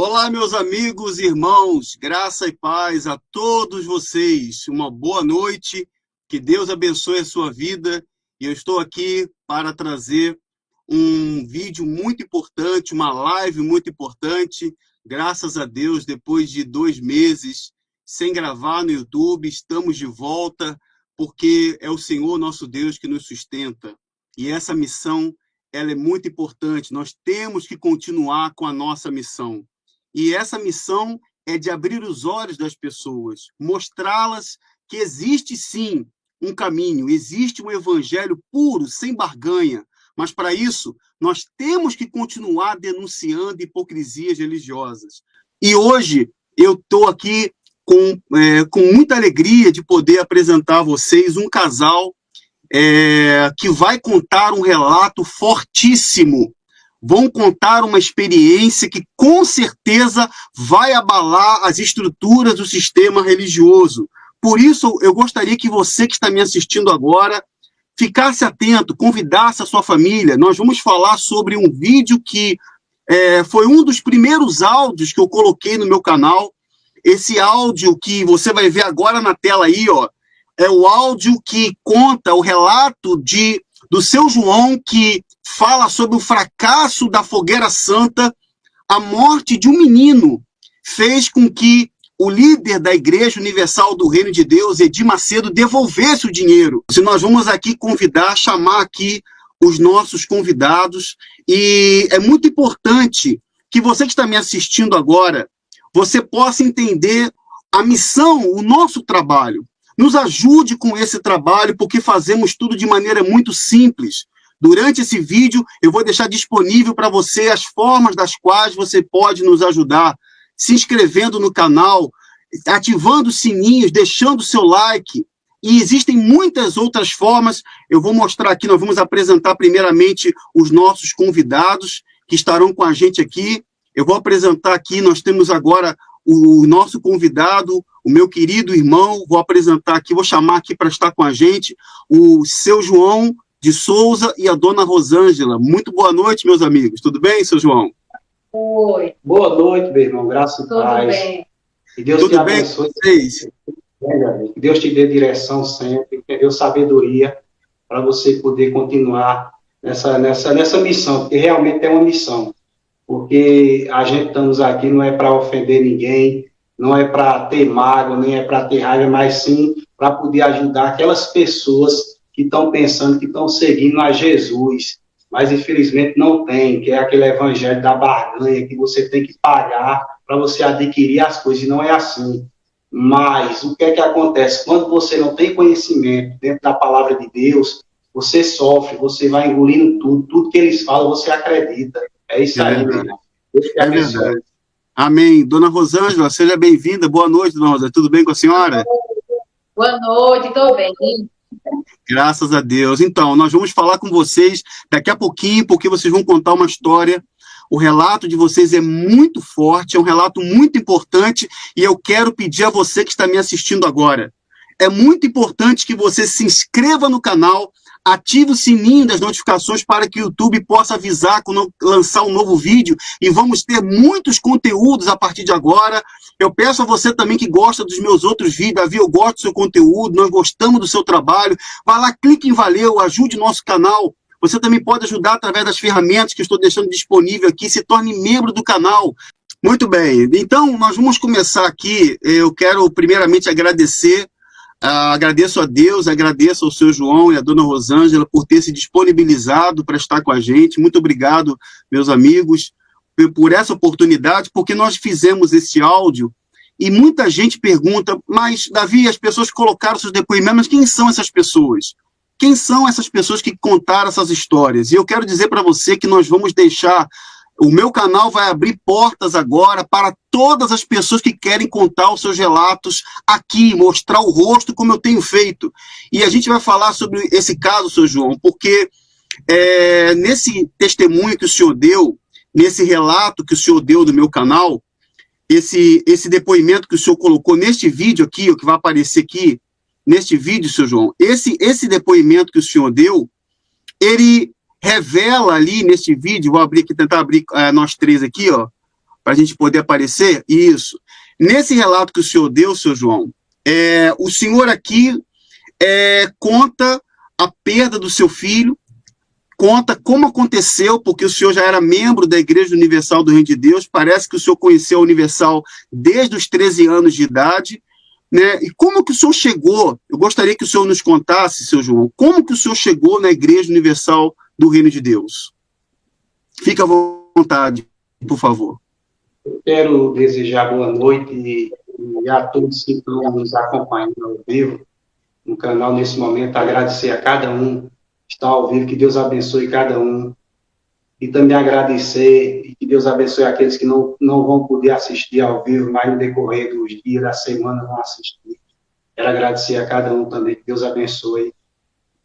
Olá, meus amigos e irmãos, graça e paz a todos vocês. Uma boa noite, que Deus abençoe a sua vida. E eu estou aqui para trazer um vídeo muito importante, uma live muito importante. Graças a Deus, depois de 2 meses sem gravar no YouTube, estamos de volta, porque é o Senhor nosso Deus que nos sustenta. E essa missão, ela é muito importante. Nós temos que continuar com a nossa missão. E essa missão é de abrir os olhos das pessoas, mostrá-las que existe sim um caminho, existe um evangelho puro, sem barganha. Mas para isso, nós temos que continuar denunciando hipocrisias religiosas. E hoje eu estou aqui com muita alegria de poder apresentar a vocês um casal que vai contar um relato fortíssimo. Vão contar uma experiência que, com certeza, vai abalar as estruturas do sistema religioso. Por isso, eu gostaria que você que está me assistindo agora ficasse atento, convidasse a sua família. Nós vamos falar sobre um vídeo que foi um dos primeiros áudios que eu coloquei no meu canal. Esse áudio que você vai ver agora na tela aí, ó, é o áudio que conta o relato do seu João, que fala sobre o fracasso da Fogueira Santa. A morte de um menino fez com que o líder da Igreja Universal do Reino de Deus, Edir Macedo, devolvesse o dinheiro. Se nós vamos aqui chamar aqui os nossos convidados, e é muito importante que você que está me assistindo agora, você possa entender a missão, o nosso trabalho. Nos ajude com esse trabalho, porque fazemos tudo de maneira muito simples. Durante esse vídeo, eu vou deixar disponível para você as formas das quais você pode nos ajudar, se inscrevendo no canal, ativando os sininhos, deixando o seu like. E existem muitas outras formas. Eu vou mostrar aqui, nós vamos apresentar primeiramente os nossos convidados que estarão com a gente aqui. Eu vou apresentar aqui, nós temos agora o nosso convidado, o meu querido irmão, vou apresentar aqui, vou chamar aqui para estar com a gente, o seu João de Souza e a dona Rosângela. Muito boa noite, meus amigos. Tudo bem, seu João? Oi. Boa noite, meu irmão. Graças a Deus. Tudo bem. Que Deus te abençoe. Que Deus te dê direção sempre, que dê sabedoria para você poder continuar nessa missão, porque realmente é uma missão. Porque a gente estamos aqui não é para ofender ninguém, não é para ter mágoa, nem é para ter raiva, mas sim para poder ajudar aquelas pessoas que estão pensando, que estão seguindo a Jesus, mas infelizmente não tem, que é aquele evangelho da barganha, que você tem que pagar para você adquirir as coisas, e não é assim. Mas o que é que acontece? Quando você não tem conhecimento dentro da palavra de Deus, você sofre, você vai engolindo tudo que eles falam, você acredita. É isso aí, meu irmão. Deus te abençoe. Verdade. Amém. Dona Rosângela, seja bem-vinda. Boa noite, dona Rosângela. Tudo bem com a senhora? Boa noite, estou bem. Graças a Deus. Então, nós vamos falar com vocês daqui a pouquinho, porque vocês vão contar uma história. O relato de vocês é muito forte, é um relato muito importante, e eu quero pedir a você que está me assistindo agora. É muito importante que você se inscreva no canal, ative o sininho das notificações para que o YouTube possa avisar quando lançar um novo vídeo, e vamos ter muitos conteúdos a partir de agora. Eu peço a você também que gosta dos meus outros vídeos, Davi, eu gosto do seu conteúdo, nós gostamos do seu trabalho, vai lá, clique em valeu, ajude o nosso canal. Você também pode ajudar através das ferramentas que eu estou deixando disponível aqui, se torne membro do canal. Muito bem, então nós vamos começar aqui. Eu quero primeiramente agradeço a Deus, agradeço ao seu João e à dona Rosângela por ter se disponibilizado para estar com a gente. Muito obrigado, meus amigos, por essa oportunidade, porque nós fizemos esse áudio e muita gente pergunta, mas, Davi, as pessoas colocaram seus depoimentos, mas quem são essas pessoas? Quem são essas pessoas que contaram essas histórias? E eu quero dizer para você que nós vamos deixar... O meu canal vai abrir portas agora para todas as pessoas que querem contar os seus relatos aqui, mostrar o rosto como eu tenho feito. E a gente vai falar sobre esse caso, seu João, porque nesse testemunho que o senhor deu, nesse relato que o senhor deu do meu canal, esse depoimento que o senhor colocou neste vídeo aqui, o que vai aparecer aqui, neste vídeo, seu João, esse depoimento que o senhor deu, ele revela ali neste vídeo, vou abrir aqui, tentar abrir nós três aqui, ó, para a gente poder aparecer? Isso. Nesse relato que o senhor deu, senhor João, o senhor aqui conta a perda do seu filho, conta como aconteceu, porque o senhor já era membro da Igreja Universal do Reino de Deus, parece que o senhor conheceu a Universal desde os 13 anos de idade, né? E como que o senhor chegou, eu gostaria que o senhor nos contasse, seu João, como que o senhor chegou na Igreja Universal do Reino de Deus? Fica à vontade, por favor. Eu quero desejar boa noite a todos que estão nos acompanhando ao vivo no canal nesse momento, agradecer a cada um que está ao vivo, que Deus abençoe cada um, e também agradecer e que Deus abençoe aqueles que não vão poder assistir ao vivo, mas no decorrer dos dias da semana vão assistir. Quero agradecer a cada um também, que Deus abençoe.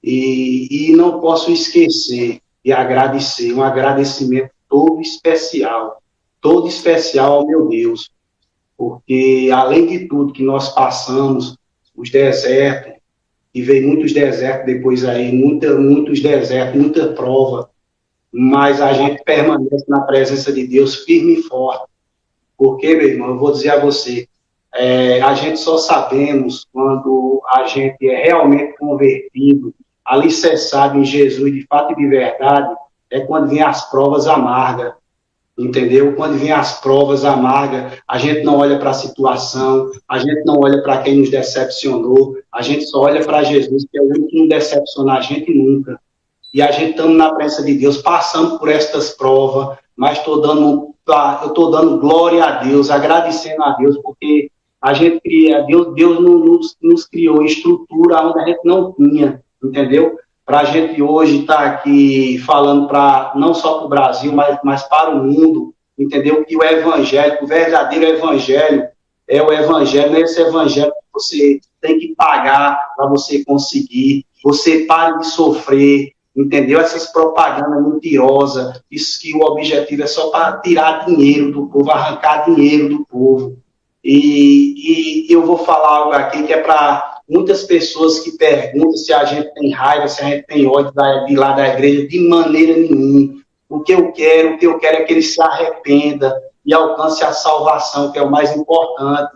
E não posso esquecer de agradecer, um agradecimento todo especial ao meu Deus, porque além de tudo que nós passamos, os desertos, e veio muitos desertos depois aí, muitos desertos, muita prova, mas a gente permanece na presença de Deus firme e forte, porque, meu irmão, eu vou dizer a você, a gente só sabemos quando a gente é realmente convertido, alicerçado em Jesus de fato e de verdade, é quando vem as provas amargas, entendeu? Quando vem as provas amargas, a gente não olha para a situação, a gente não olha para quem nos decepcionou, a gente só olha para Jesus, que é o único que não decepciona a gente nunca. E a gente estamos na presença de Deus, passando por estas provas, mas eu estou dando glória a Deus, agradecendo a Deus, porque a gente cria, Deus nos criou estrutura onde a gente não tinha, entendeu? Para a gente hoje estar aqui falando não só para o Brasil, mas para o mundo, entendeu? Que o evangelho, o verdadeiro evangelho, é o evangelho, não é esse evangelho que você tem que pagar para você conseguir, você pare de sofrer, entendeu? Essas propagandas mentirosas, isso que o objetivo é só para tirar dinheiro do povo, arrancar dinheiro do povo. E eu vou falar algo aqui que é para muitas pessoas que perguntam se a gente tem raiva, se a gente tem ódio de lá da igreja, de maneira nenhuma. O que eu quero é que ele se arrependa e alcance a salvação, que é o mais importante.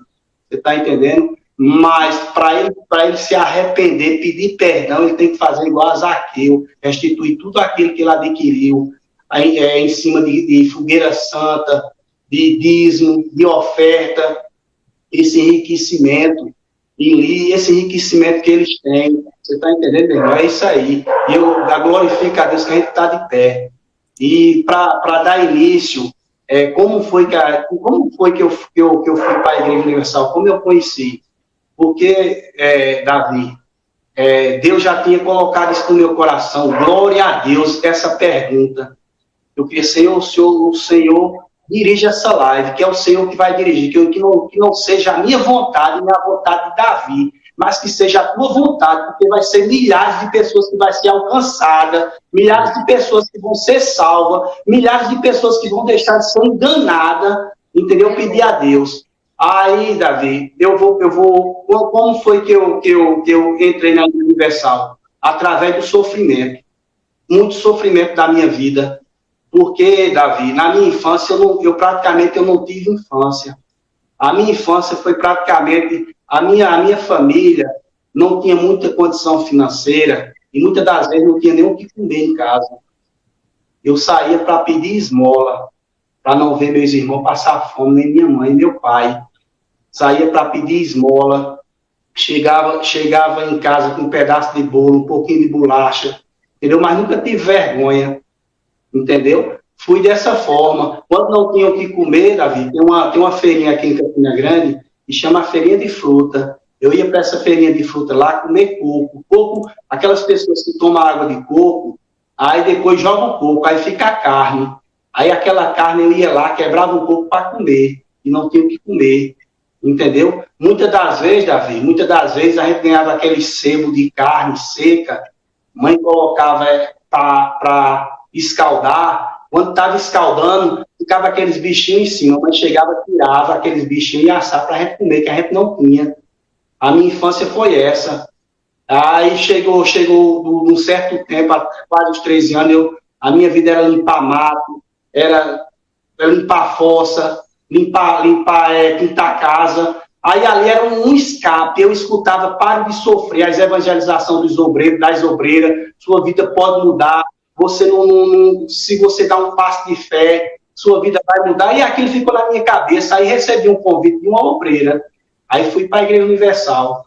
Você está entendendo? Mas para ele se arrepender, pedir perdão, ele tem que fazer igual a Zaqueu, restituir tudo aquilo que ele adquiriu, em cima de fogueira santa, de dízimo, de oferta, esse enriquecimento. E esse enriquecimento que eles têm, você está entendendo, meu irmão? É isso aí. E eu glorifico a Deus que a gente está de pé. E para dar início, como foi que eu fui para a Igreja Universal? Como eu conheci? Porque, Davi, Deus já tinha colocado isso no meu coração. Glória a Deus, essa pergunta. Eu queria, Senhor, o Senhor dirige essa live, que é o Senhor que vai dirigir, que não seja a minha vontade, nem a vontade de Davi, mas que seja a tua vontade, porque vai ser milhares de pessoas que vai ser alcançada, milhares de pessoas que vão ser salvas, milhares de pessoas que vão deixar de ser enganadas, entendeu? Pedir a Deus. Aí, Davi, eu vou como foi que eu entrei na Universal? Através do sofrimento, muito sofrimento da minha vida. Porque, Davi, na minha infância, eu praticamente não tive infância. A minha infância foi praticamente... A minha família não tinha muita condição financeira e muitas das vezes não tinha nem o que comer em casa. Eu saía para pedir esmola, para não ver meus irmãos passar fome, nem minha mãe, nem meu pai. Saía para pedir esmola, chegava em casa com um pedaço de bolo, um pouquinho de bolacha, entendeu? Mas nunca tive vergonha. Entendeu? Fui dessa forma. Quando não tinha o que comer, Davi, tem uma feirinha aqui em Campina Grande, que chama Feirinha de Fruta. Eu ia para essa feirinha de fruta lá comer coco. Coco, aquelas pessoas que tomam água de coco, aí depois jogam o coco, aí fica a carne. Aí aquela carne eu ia lá, quebrava um coco para comer, e não tinha o que comer. Entendeu? Muitas das vezes, Davi, a gente ganhava aquele sebo de carne seca, mãe colocava para escaldar, quando estava escaldando, ficava aqueles bichinhos em cima, mas chegava, tirava aqueles bichinhos e assava para a gente comer, que a gente não tinha. A minha infância foi essa. Aí chegou num certo tempo, há quase uns 13 anos, a minha vida era limpar mato, era limpar fossa, pintar a casa. Aí ali era um escape, eu escutava Pare de Sofrer, as evangelizações dos obreiros, das obreiras, sua vida pode mudar, você se você dá um passo de fé, sua vida vai mudar, e aquilo ficou na minha cabeça. Aí recebi um convite de uma obreira, aí fui para a Igreja Universal.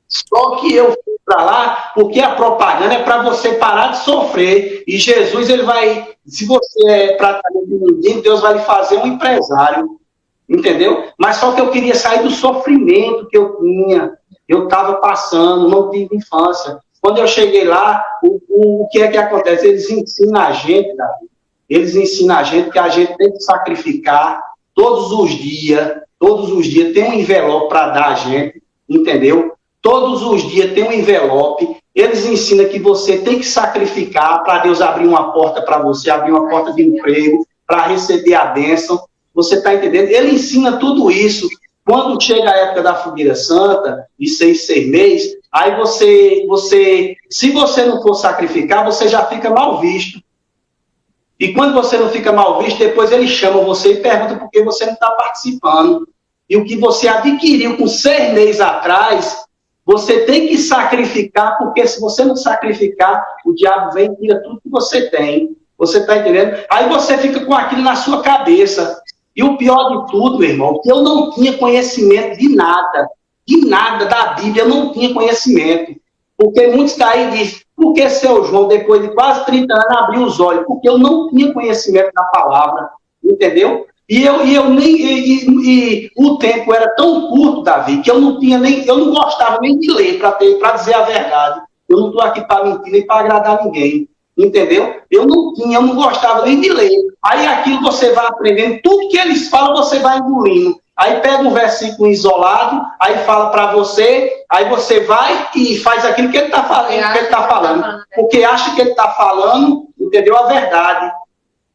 Só que eu fui para lá porque a propaganda é para você parar de sofrer, e Jesus, ele vai, se você é praticamente ninguém, Deus vai lhe fazer um empresário. Entendeu? Mas só que eu queria sair do sofrimento que eu tinha. Eu estava passando, não tive infância. Quando eu cheguei lá, o que é que acontece? Eles ensinam a gente, Davi. Eles ensinam a gente que a gente tem que sacrificar todos os dias. Todos os dias tem um envelope para dar a gente, entendeu? Todos os dias tem um envelope. Eles ensinam que você tem que sacrificar para Deus abrir uma porta para você, abrir uma porta de emprego, para receber a bênção. Você está entendendo? Ele ensina tudo isso. Quando chega a época da fogueira santa, de 6 meses, aí você, se você não for sacrificar, você já fica mal visto. E quando você não fica mal visto, depois ele chama você e pergunta por que você não está participando. E o que você adquiriu com 6 meses atrás, você tem que sacrificar, porque se você não sacrificar, o diabo vem e tira tudo que você tem. Você está entendendo? Aí você fica com aquilo na sua cabeça. E o pior de tudo, meu irmão, que eu não tinha conhecimento de nada da Bíblia, eu não tinha conhecimento. Porque muitos daí dizem, por que seu João, depois de quase 30 anos, abriu os olhos? Porque eu não tinha conhecimento da palavra, entendeu? E o tempo era tão curto, Davi, que eu não gostava nem de ler, para dizer a verdade. Eu não estou aqui para mentir, nem para agradar ninguém. Entendeu? Eu não gostava nem de ler. Aí aquilo você vai aprendendo, tudo que eles falam você vai engolindo. Aí pega um versículo isolado, aí fala para você, aí você vai e faz aquilo que ele está falando, porque acha que ele está falando, entendeu? A verdade.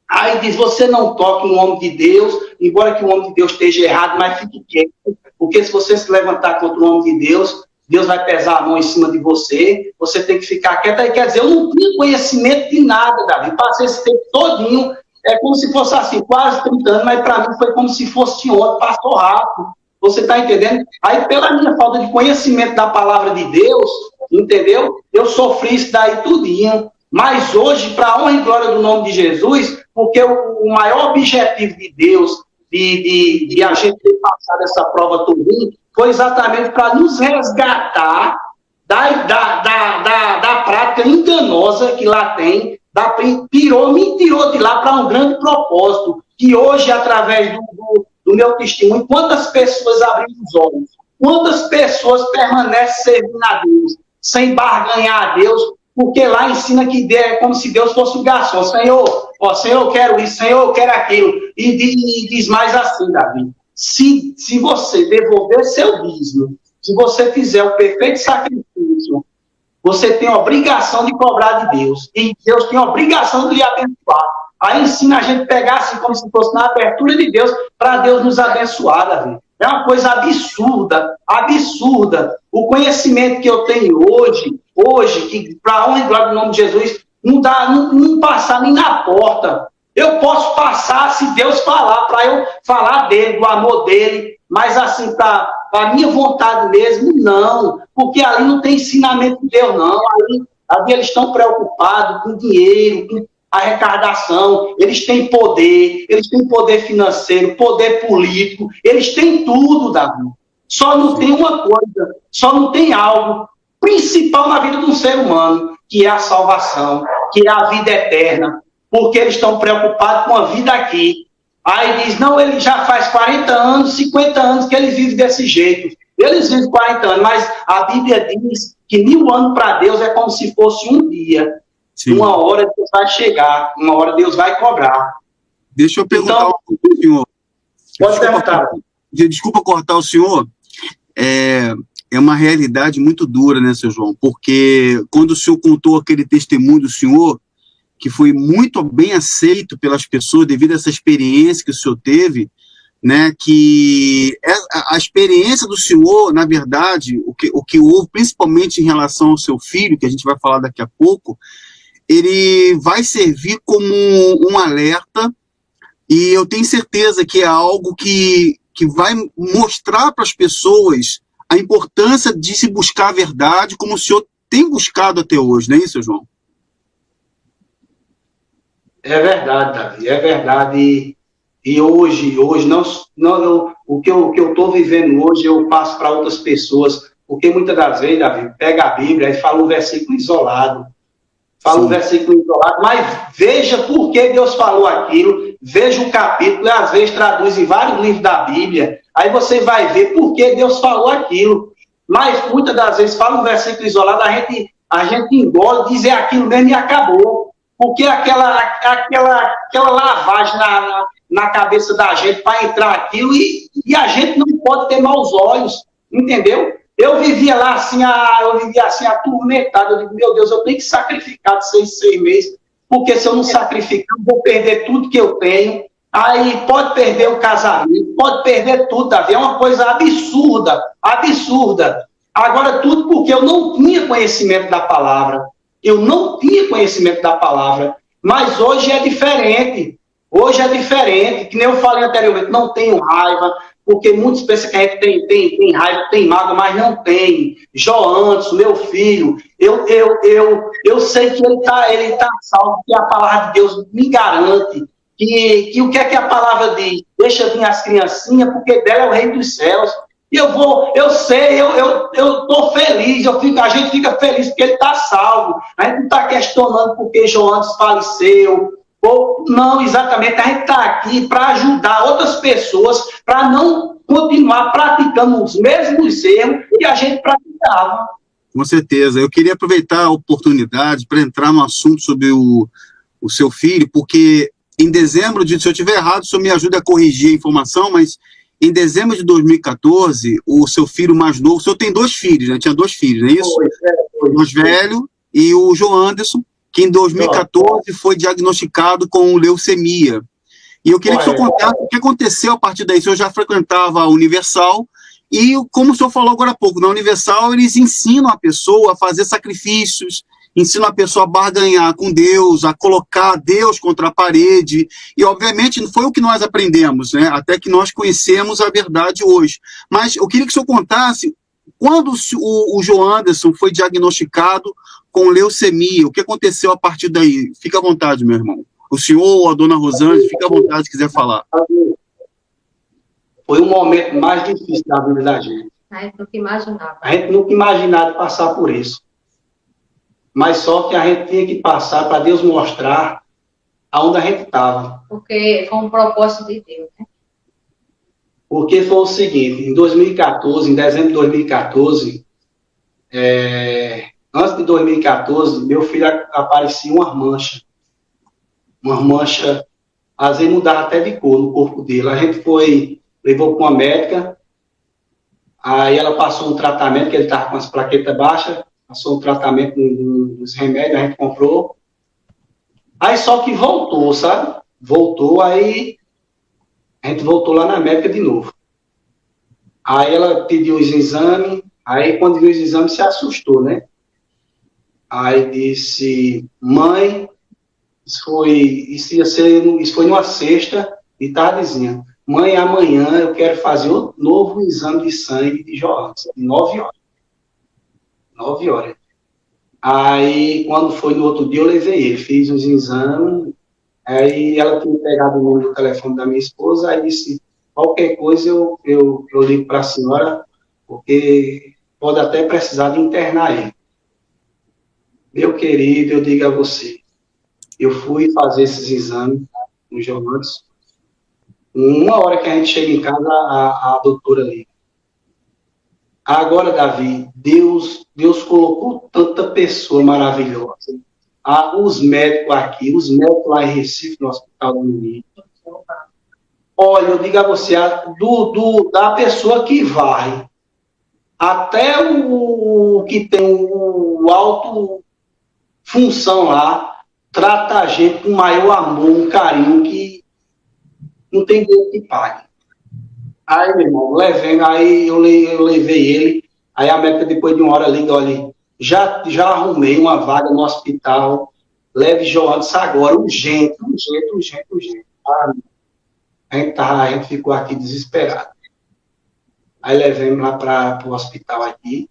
Aí diz, você não toque no homem de Deus, embora que o homem de Deus esteja errado, mas fique quieto, porque se você se levantar contra o homem de Deus, Deus vai pesar a mão em cima de você, você tem que ficar quieto. Aí quer dizer, eu não tinha conhecimento de nada, Davi. Passei esse tempo todinho, é como se fosse assim, quase 30 anos, mas para mim foi como se fosse ontem, passou rápido. Você está entendendo? Aí, pela minha falta de conhecimento da palavra de Deus, entendeu? Eu sofri isso daí tudinho. Mas hoje, para a honra e glória do nome de Jesus, porque o maior objetivo de Deus, de a gente ter passado essa prova todinha, foi exatamente para nos resgatar da prática enganosa que lá tem, me tirou de lá para um grande propósito, que hoje, através do meu testemunho, quantas pessoas abriram os olhos, quantas pessoas permanecem servindo a Deus, sem barganhar a Deus, porque lá ensina que é como se Deus fosse o garçom. Senhor, eu quero isso, Senhor, eu quero aquilo. E diz mais assim, Davi, se você devolver seu dízimo, se você fizer o perfeito sacrifício, você tem a obrigação de cobrar de Deus. E Deus tem a obrigação de lhe abençoar. Aí ensina a gente a pegar assim, como se fosse na abertura de Deus, para Deus nos abençoar, Davi. É uma coisa absurda, absurda. O conhecimento que eu tenho hoje, que para a honra e glória do nome de Jesus, não passar nem na porta. Eu posso passar se Deus falar, para eu falar dele, do amor dele, mas assim, para a minha vontade mesmo, não. Porque ali não tem ensinamento de Deus, não. Ali eles estão preocupados com dinheiro, com arrecadação, eles têm poder financeiro, poder político, eles têm tudo, Davi. Só não tem uma coisa, só não tem algo principal na vida de um ser humano, que é a salvação, que é a vida eterna, porque eles estão preocupados com a vida aqui. Aí diz, não, ele já faz 40 anos, 50 anos que ele vive desse jeito. Eles vivem 40 anos, mas a Bíblia diz que 1000 anos para Deus é como se fosse um dia. Sim. Uma hora Deus vai chegar, uma hora Deus vai cobrar. Deixa eu perguntar então, ao senhor. Pode perguntar. Desculpa cortar o senhor. É uma realidade muito dura, né, seu João? Porque quando o senhor contou aquele testemunho do senhor, que foi muito bem aceito pelas pessoas devido a essa experiência que o senhor teve, né, que a experiência do senhor, na verdade, o que houve, principalmente em relação ao seu filho, que a gente vai falar daqui a pouco, ele vai servir como um alerta e eu tenho certeza que é algo que vai mostrar para as pessoas a importância de se buscar a verdade, como o senhor tem buscado até hoje, não é isso, João? É verdade, Davi, é verdade. E hoje o que eu estou vivendo hoje, eu passo para outras pessoas, porque muitas das vezes, Davi, pega a Bíblia e fala um versículo isolado. Fala um versículo isolado, mas veja por que Deus falou aquilo, veja o capítulo, e às vezes traduz em vários livros da Bíblia, aí você vai ver por que Deus falou aquilo. Mas muitas das vezes fala um versículo isolado, a gente engole, diz aquilo mesmo e acabou. Porque aquela lavagem na cabeça da gente para entrar aquilo, e a gente não pode ter maus olhos, entendeu? Eu vivia assim, atormentado. Eu digo, meu Deus, eu tenho que sacrificar de 6 meses, porque se eu não sacrificar, eu vou perder tudo que eu tenho. Aí pode perder o casamento, pode perder tudo, Davi. É uma coisa absurda, absurda. Agora, tudo porque eu não tinha conhecimento da palavra. Eu não tinha conhecimento da palavra. Mas hoje é diferente. Hoje é diferente. Que nem eu falei anteriormente, não tenho raiva, porque muitos pensam que a gente tem raiva, tem mágoa, mas não tem. Joanderson, meu filho, eu sei que ele tá salvo, que a palavra de Deus me garante que o que é que a palavra diz? Deixa vir as criancinhas, porque dela é o reino dos céus. E eu estou feliz, a gente fica feliz porque ele está salvo. A gente não está questionando porque Joanderson faleceu. Não, exatamente, a gente está aqui para ajudar outras pessoas para não continuar praticando os mesmos erros que a gente praticava. Com certeza. Eu queria aproveitar a oportunidade para entrar no assunto sobre o seu filho, porque em dezembro, se eu estiver errado, o senhor me ajuda a corrigir a informação, mas em dezembro de 2014, o seu filho mais novo, o senhor tem 2 filhos, né? Tinha 2 filhos, não é isso? O mais velho e o Joanderson, que em 2014 foi diagnosticado com leucemia. E eu queria que o senhor contasse o que aconteceu a partir daí. O senhor já frequentava a Universal, e como o senhor falou agora há pouco, na Universal eles ensinam a pessoa a fazer sacrifícios, ensinam a pessoa a barganhar com Deus, a colocar Deus contra a parede, e obviamente não foi o que nós aprendemos, né? Até que nós conhecemos a verdade hoje. Mas eu queria que o senhor contasse, quando o Joanderson foi diagnosticado com leucemia, o que aconteceu a partir daí? Fica à vontade, meu irmão. O senhor ou a dona Rosângela, fica à vontade se quiser falar. Foi o momento mais difícil da vida da gente. A gente nunca imaginava. A gente nunca imaginava passar por isso. Mas só que a gente tinha que passar para Deus mostrar aonde a gente estava. Porque foi um propósito de Deus, né? Porque foi o seguinte, em 2014, em dezembro de 2014, antes de 2014, meu filho aparecia uma mancha, às vezes mudava até de cor no corpo dele. A gente levou para uma médica, aí ela passou um tratamento, que ele estava com as plaquetas baixas, passou um tratamento nos remédios, a gente comprou. Aí só que voltou, sabe? Voltou, aí a gente voltou lá na médica de novo. Aí ela pediu os exames, aí quando viu os exames se assustou, né? Aí disse, mãe, isso foi numa sexta de tardezinha. Mãe, amanhã eu quero fazer outro novo exame de sangue de Joanderson, de 9 horas. 9 horas. Aí, quando foi no outro dia, eu levei ele, fiz os exames, aí ela tinha pegado o número do telefone da minha esposa, aí disse, qualquer coisa eu ligo para a senhora, porque pode até precisar de internar ele. Meu querido, eu digo a você, eu fui fazer esses exames no Joanderson, uma hora que a gente chega em casa, a doutora liga. Agora, Davi, Deus colocou tanta pessoa maravilhosa. Os médicos aqui, os médicos lá em Recife, no Hospital do Menino. Olha, eu digo a você, da pessoa que vai, até o que tem o alto função lá, trata a gente com o maior amor, um carinho que não tem Deus que pague. Aí, meu irmão, aí eu levei ele, aí a médica depois de uma hora liga, olha, já arrumei uma vaga no hospital, leve Joanderson agora, urgente. a gente ficou aqui desesperado. Aí levamos lá para o hospital aqui.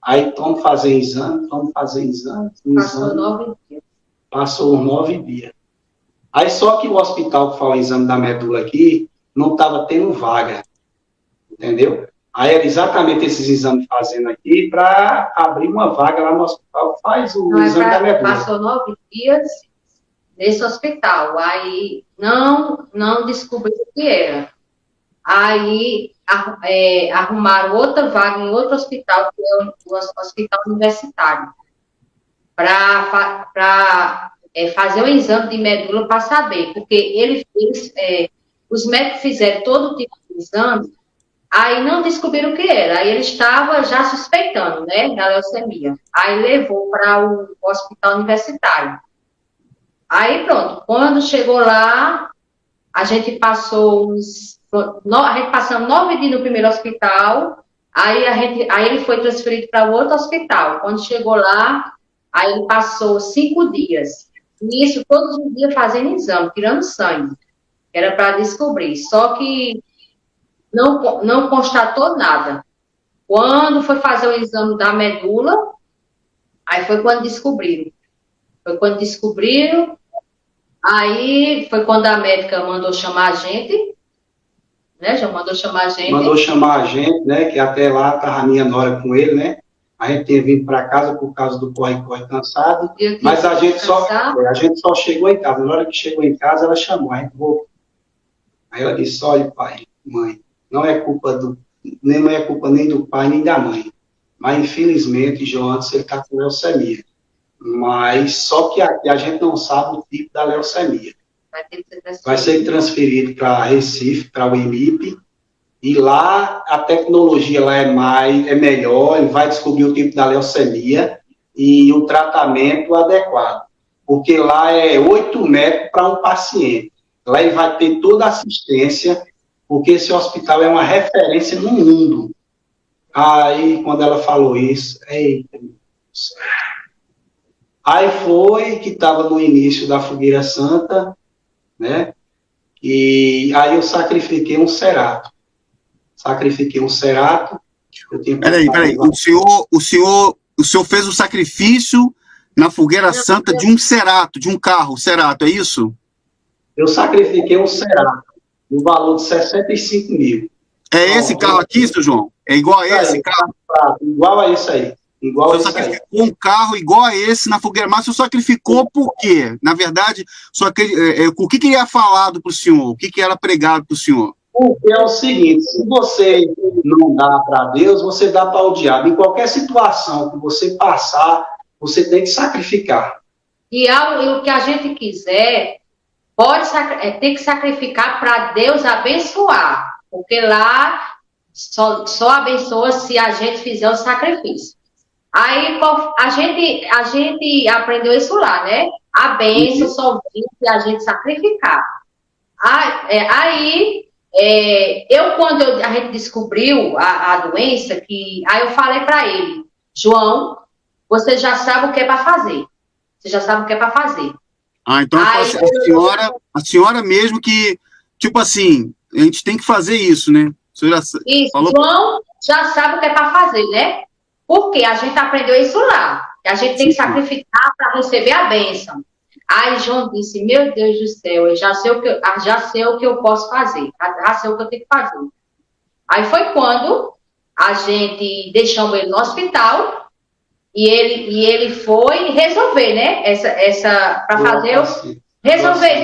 Aí vamos fazer exame. Passou 9 dias. Passou uns 9 dias. Aí só que o hospital que faz o exame da medula aqui não estava tendo vaga. Entendeu? Aí era exatamente esses exames fazendo aqui para abrir uma vaga lá no hospital que faz o exame da medula. Passou 9 dias nesse hospital. Aí não descobriu o que era. Aí arrumaram outra vaga em outro hospital, que é o hospital universitário, para fazer o exame de medula para saber, porque os médicos fizeram todo tipo de exame, aí não descobriram o que era, aí ele estava já suspeitando, né, da leucemia. Aí levou para o hospital universitário. Aí pronto, quando chegou lá, a gente passamos 9 dias no primeiro hospital, aí ele foi transferido para outro hospital. Quando chegou lá, aí ele passou 5 dias. E isso todos os dias fazendo exame, tirando sangue. Era para descobrir. Só que não constatou nada. Quando foi fazer o exame da medula, aí foi quando descobriram. Aí foi quando a médica mandou chamar a gente, né? Já mandou chamar a gente. Mandou chamar a gente, né? Que até lá estava a minha nora com ele, né? A gente tinha vindo para casa por causa do corre-corre cansado. Mas a gente só chegou em casa. Na hora que chegou em casa, ela chamou. A gente voltou. Aí ela disse: olha, pai, mãe, não é culpa nem do pai nem da mãe. Mas infelizmente, João, ele está com leucemia. Mas só que a gente não sabe o tipo da leucemia. Vai ser transferido para Recife, para o IMIP, e lá a tecnologia lá é melhor, ele vai descobrir o tipo da leucemia e o tratamento adequado. Porque lá é 8 metros para um paciente. Lá ele vai ter toda a assistência, porque esse hospital é uma referência no mundo. Aí, quando ela falou isso, eita, meu Deus. Aí foi que estava no início da Fogueira Santa, né? E aí eu sacrifiquei um cerato. Peraí. O senhor fez o sacrifício na Fogueira Santa de um cerato, de um carro, cerato, é isso? Eu sacrifiquei um cerato, no valor de 65 mil. É esse carro aqui, seu João? É igual a esse carro? Igual a esse aí. Você sacrificou um carro igual a esse na Fogueira, mas você sacrificou por quê? Na verdade, o que ia falado para o senhor? O que era pregado para o senhor? Porque é o seguinte, se você não dá para Deus, você dá para o diabo. Em qualquer situação que você passar, você tem que sacrificar. E o que a gente quiser, tem que sacrificar para Deus abençoar. Porque lá só abençoa se a gente fizer o sacrifício. Aí a gente aprendeu isso lá, né? A bênção só vem se a gente sacrificar. Quando a gente descobriu a doença, aí eu falei para ele: João, você já sabe o que é para fazer. Então a senhora mesmo que, tipo assim, a gente tem que fazer isso, né? Isso, João já sabe o que é para fazer, né? Porque a gente aprendeu isso lá. Que a gente tem que sacrificar para receber a bênção. Aí João disse: meu Deus do céu, eu já sei o que eu posso fazer. Já sei o que eu tenho que fazer. Aí foi quando a gente deixou ele no hospital e ele foi resolver, né?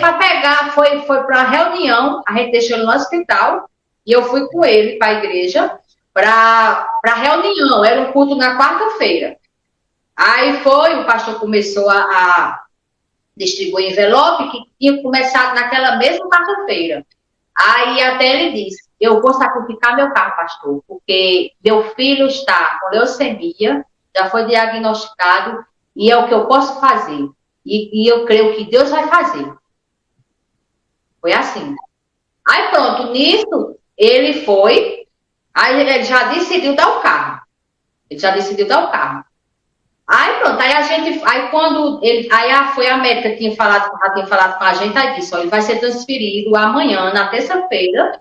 Para pegar, foi para a reunião, a gente deixou ele no hospital e eu fui com ele para a igreja para a reunião, era um culto na quarta-feira. Aí o pastor começou a distribuir envelope que tinha começado naquela mesma quarta-feira. Aí até ele disse: eu vou sacrificar meu carro, pastor, porque meu filho está com leucemia, já foi diagnosticado e é o que eu posso fazer. E eu creio que Deus vai fazer. Foi assim. Aí pronto, nisso ele foi. Aí ele já decidiu dar o carro. Aí pronto, aí quando foi a médica que tinha falado com a gente, aí disse, ó, ele vai ser transferido amanhã, na terça-feira,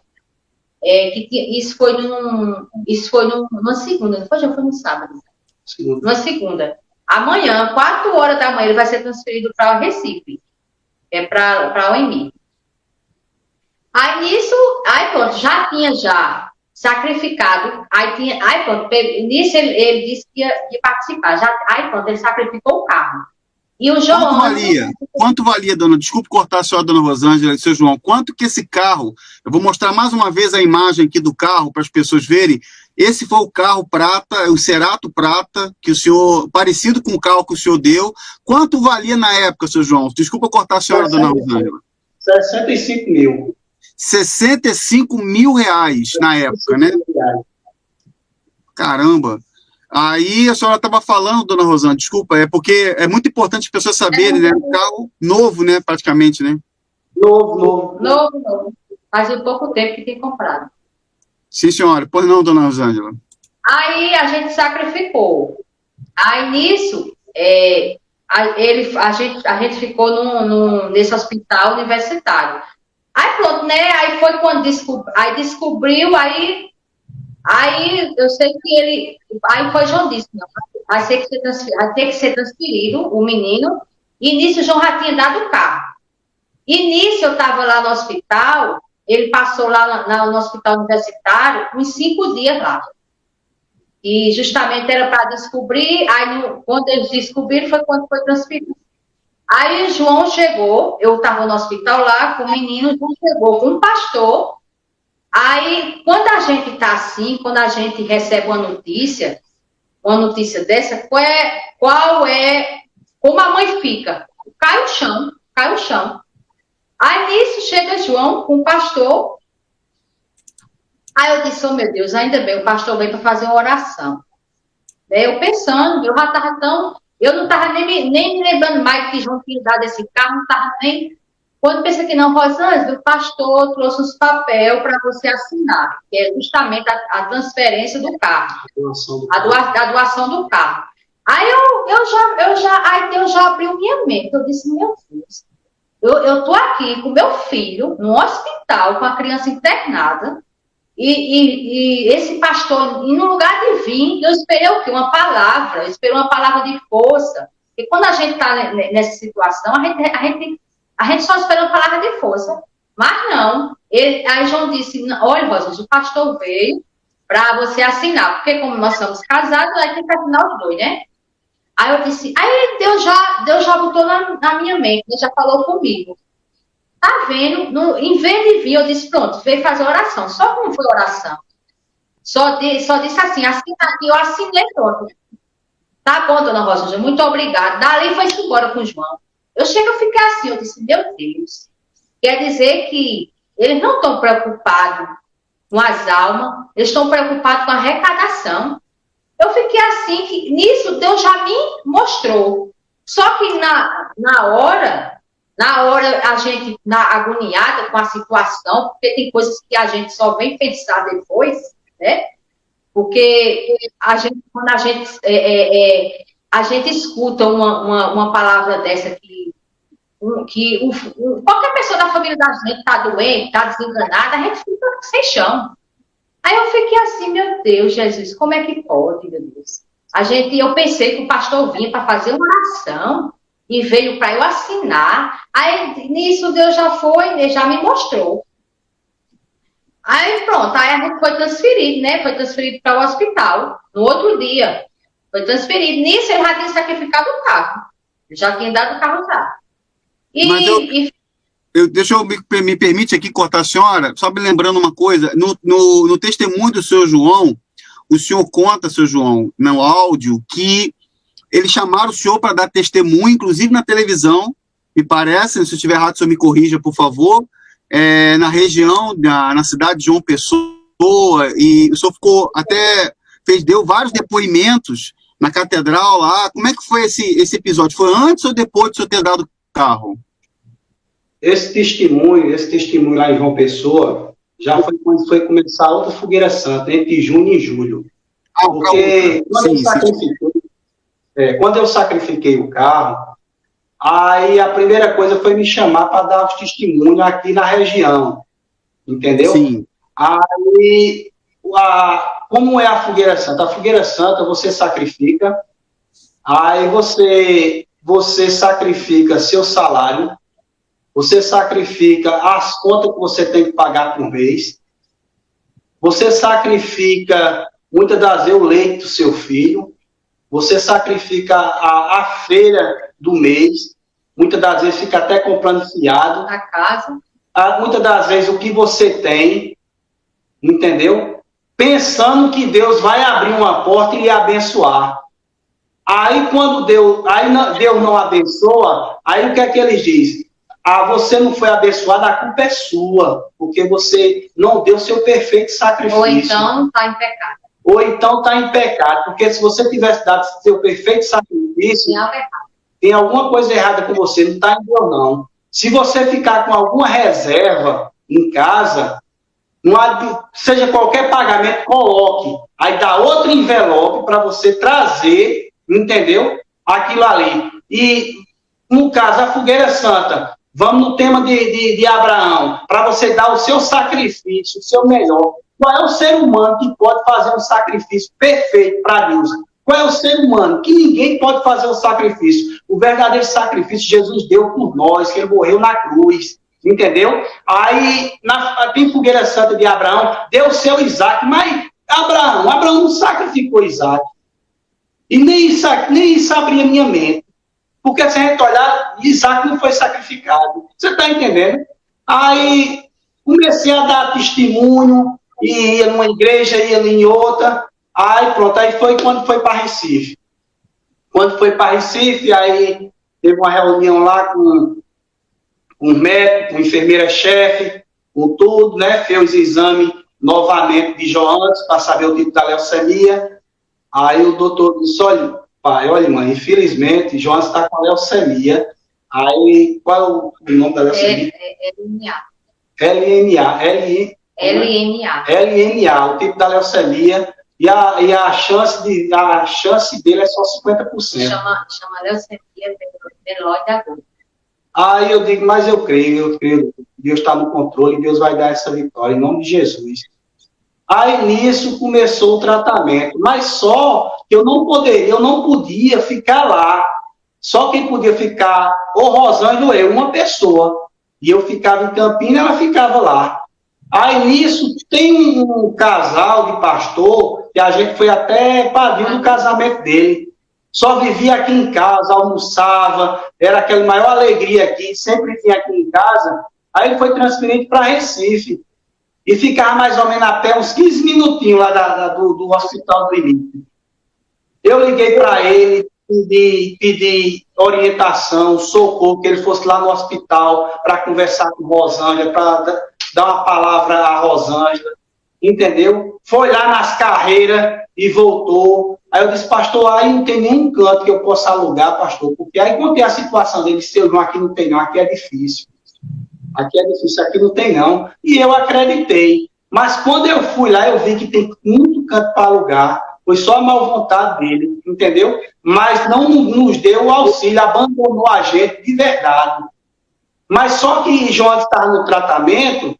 isso foi numa segunda, depois já foi no sábado. Numa segunda. Amanhã, 4 horas da manhã, ele vai ser transferido para o Recife, para o OMI. Aí pronto, já tinha sacrificado, aí pronto, nisso ele disse que ia participar, aí pronto, ele sacrificou o carro. E o João... Quanto valia, dona, desculpe cortar a senhora, dona Rosângela e seu João, quanto que esse carro, eu vou mostrar mais uma vez a imagem aqui do carro para as pessoas verem, esse foi o carro prata, o Cerato prata, que o senhor, parecido com o carro que o senhor deu, quanto valia na época, seu João? Desculpa cortar a senhora, dona Rosângela. 65 mil. 65 mil reais na época, né? Caramba! Aí a senhora estava falando, dona Rosângela, desculpa, porque é muito importante as pessoas saberem, né? Um carro novo, né? Praticamente, né? Novo. Faz um pouco tempo que tem comprado. Sim, senhora. Pois não, dona Rosângela. Aí a gente sacrificou. Aí nisso, a gente ficou nesse hospital universitário. Aí pronto, né? Aí foi quando descobriu, aí eu sei que ele... Aí foi João disse, não, vai ter que ser transferido o menino, e nisso o João já tinha dado o carro. E nisso eu estava lá no hospital, ele passou lá no hospital universitário uns 5 dias lá. E justamente era para descobrir, quando eles descobriram foi quando foi transferido. Aí o João chegou, eu estava no hospital lá com o menino, o João chegou com um pastor. Aí, quando a gente está assim, quando a gente recebe uma notícia dessa, como a mãe fica? Cai o chão. Aí nisso chega João com o pastor. Aí eu disse, oh meu Deus, ainda bem, o pastor veio para fazer uma oração. Eu pensando, eu não estava nem me lembrando mais que João tinha dado esse carro, não estava nem... Quando pensa que não, Rosângela, o pastor trouxe uns papéis para você assinar, que é justamente a transferência do carro, a doação do carro. Aí Deus já abriu minha mente, eu disse, meu Deus, eu estou aqui com meu filho, no hospital, com a criança internada, e esse pastor, no lugar de vir, eu esperei o quê? Uma palavra, eu esperei uma palavra de força. E quando a gente está nessa situação, a gente só espera uma palavra de força. Mas não. Aí João disse, olha, Rosa, o pastor veio para você assinar, porque como nós somos casados, aí tem que assinar os dois, né? Aí eu disse, aí Deus já botou na minha mente, Deus já falou comigo. Tá vendo? Em vez de vir, eu disse, pronto, veio fazer oração. Só como foi oração? Só disse assim, assina aqui, eu assinei pronto. Tá bom, dona Rosa, muito obrigada. Dali foi-se embora com o João. Eu fiquei assim, eu disse, meu Deus, quer dizer que eles não estão preocupados com as almas, eles estão preocupados com a arrecadação. Eu fiquei assim, que nisso Deus já me mostrou. Só que na hora a gente, agoniada com a situação, porque tem coisas que a gente só vem pensar depois, né? Porque quando a gente escuta uma palavra dessa que qualquer pessoa da família da gente está doente, está desenganada, a gente fica sem chão. Aí eu fiquei assim, meu Deus, Jesus, como é que pode, meu Deus? Eu pensei que o pastor vinha para fazer uma oração e veio para eu assinar. Aí nisso Deus já me mostrou. Aí pronto, aí a gente foi transferido, né? Foi transferido para o hospital no outro dia. Foi transferido. Nisso ele já tinha sacrificado o carro. Ele já tinha dado o carro já. Me permite aqui cortar a senhora, só me lembrando uma coisa, no testemunho do seu João, o senhor conta, seu João, no áudio, que eles chamaram o senhor para dar testemunho, inclusive na televisão, me parece, se eu estiver errado, o senhor me corrija, por favor, na região, na cidade de João Pessoa, e o senhor deu vários depoimentos na catedral lá. Como é que foi esse episódio? Foi antes ou depois de o senhor ter dado o carro? Esse testemunho lá em João Pessoa, já foi quando foi começar a outra fogueira santa, entre junho e julho. Porque quando ele sacrificou, quando eu sacrifiquei o carro, aí a primeira coisa foi me chamar para dar os testemunhos aqui na região, entendeu? Sim. Aí, como é a fogueira santa? A fogueira santa você sacrifica, aí você sacrifica seu salário, você sacrifica as contas que você tem que pagar por mês, você sacrifica, muitas das vezes, o leite do seu filho, você sacrifica a feira do mês, muitas das vezes fica até comprando fiado. A casa. Muitas das vezes o que você tem, entendeu? Pensando que Deus vai abrir uma porta e lhe abençoar. Aí quando Deus não abençoa, aí o que é que eles dizem? Você não foi abençoado, a culpa é sua, porque você não deu seu perfeito sacrifício. Ou então está em pecado. Ou então está em pecado, porque se você tivesse dado seu perfeito sacrifício, tem alguma coisa errada com você, não está em Deus não. Se você ficar com alguma reserva em casa, seja qualquer pagamento, coloque. Aí dá outro envelope para você trazer, entendeu? Aquilo ali. E, no caso, a fogueira santa, vamos no tema de Abraão, para você dar o seu sacrifício, o seu melhor. Qual é o ser humano que pode fazer um sacrifício perfeito para Deus? Qual é o ser humano? Que ninguém pode fazer um sacrifício. O verdadeiro sacrifício Jesus deu por nós, que ele morreu na cruz. Entendeu? Aí, tem fogueira santa de Abraão, deu o seu Isaac, mas Abraão não sacrificou Isaac. E nem isso abria minha mente. Porque se a gente olhar, Isaac não foi sacrificado. Você está entendendo? Aí, comecei a dar testemunho, e ia numa igreja, ia em outra. Aí pronto, aí foi quando foi para Recife. Quando foi para Recife, aí teve uma reunião lá com um médico, com enfermeira-chefe, com tudo, né? Fez o exame novamente de Joanes para saber o tipo da leucemia. Aí o doutor disse, olha, pai, olha, mãe, infelizmente, Joanes está com leucemia. Aí, qual é o nome da leucemia? LNA, o tipo da leucemia. E a chance dele é só 50%. Chama leucemia mieloide aguda. Aí eu digo, mas eu creio, Deus está no controle, Deus vai dar essa vitória, em nome de Jesus. Aí nisso começou o tratamento, mas só que eu não podia ficar lá. Só quem podia ficar, ou Rosângela ou eu, uma pessoa. E eu ficava em Campinas, ela ficava lá. Aí nisso tem um casal de pastor, que a gente foi até padrinho do casamento dele. Só vivia aqui em casa, almoçava, era aquela maior alegria aqui, sempre vinha aqui em casa. Aí ele foi transferido para Recife. E ficava mais ou menos até uns 15 minutinhos lá do hospital do início. Eu liguei para ele, pedi orientação, socorro, que ele fosse lá no hospital para conversar com Rosângela, para dar uma palavra a Rosângela, entendeu? Foi lá nas carreiras e voltou. Aí eu disse, pastor, aí não tem nenhum canto que eu possa alugar, pastor, porque aí contei a situação dele, seu João, aqui não tem não, aqui é difícil. Aqui é difícil, aqui não tem não. E eu acreditei. Mas quando eu fui lá, eu vi que tem muito canto para alugar. Foi só a má vontade dele, entendeu? Mas não nos deu o auxílio, abandonou a gente de verdade. Mas só que João estava no tratamento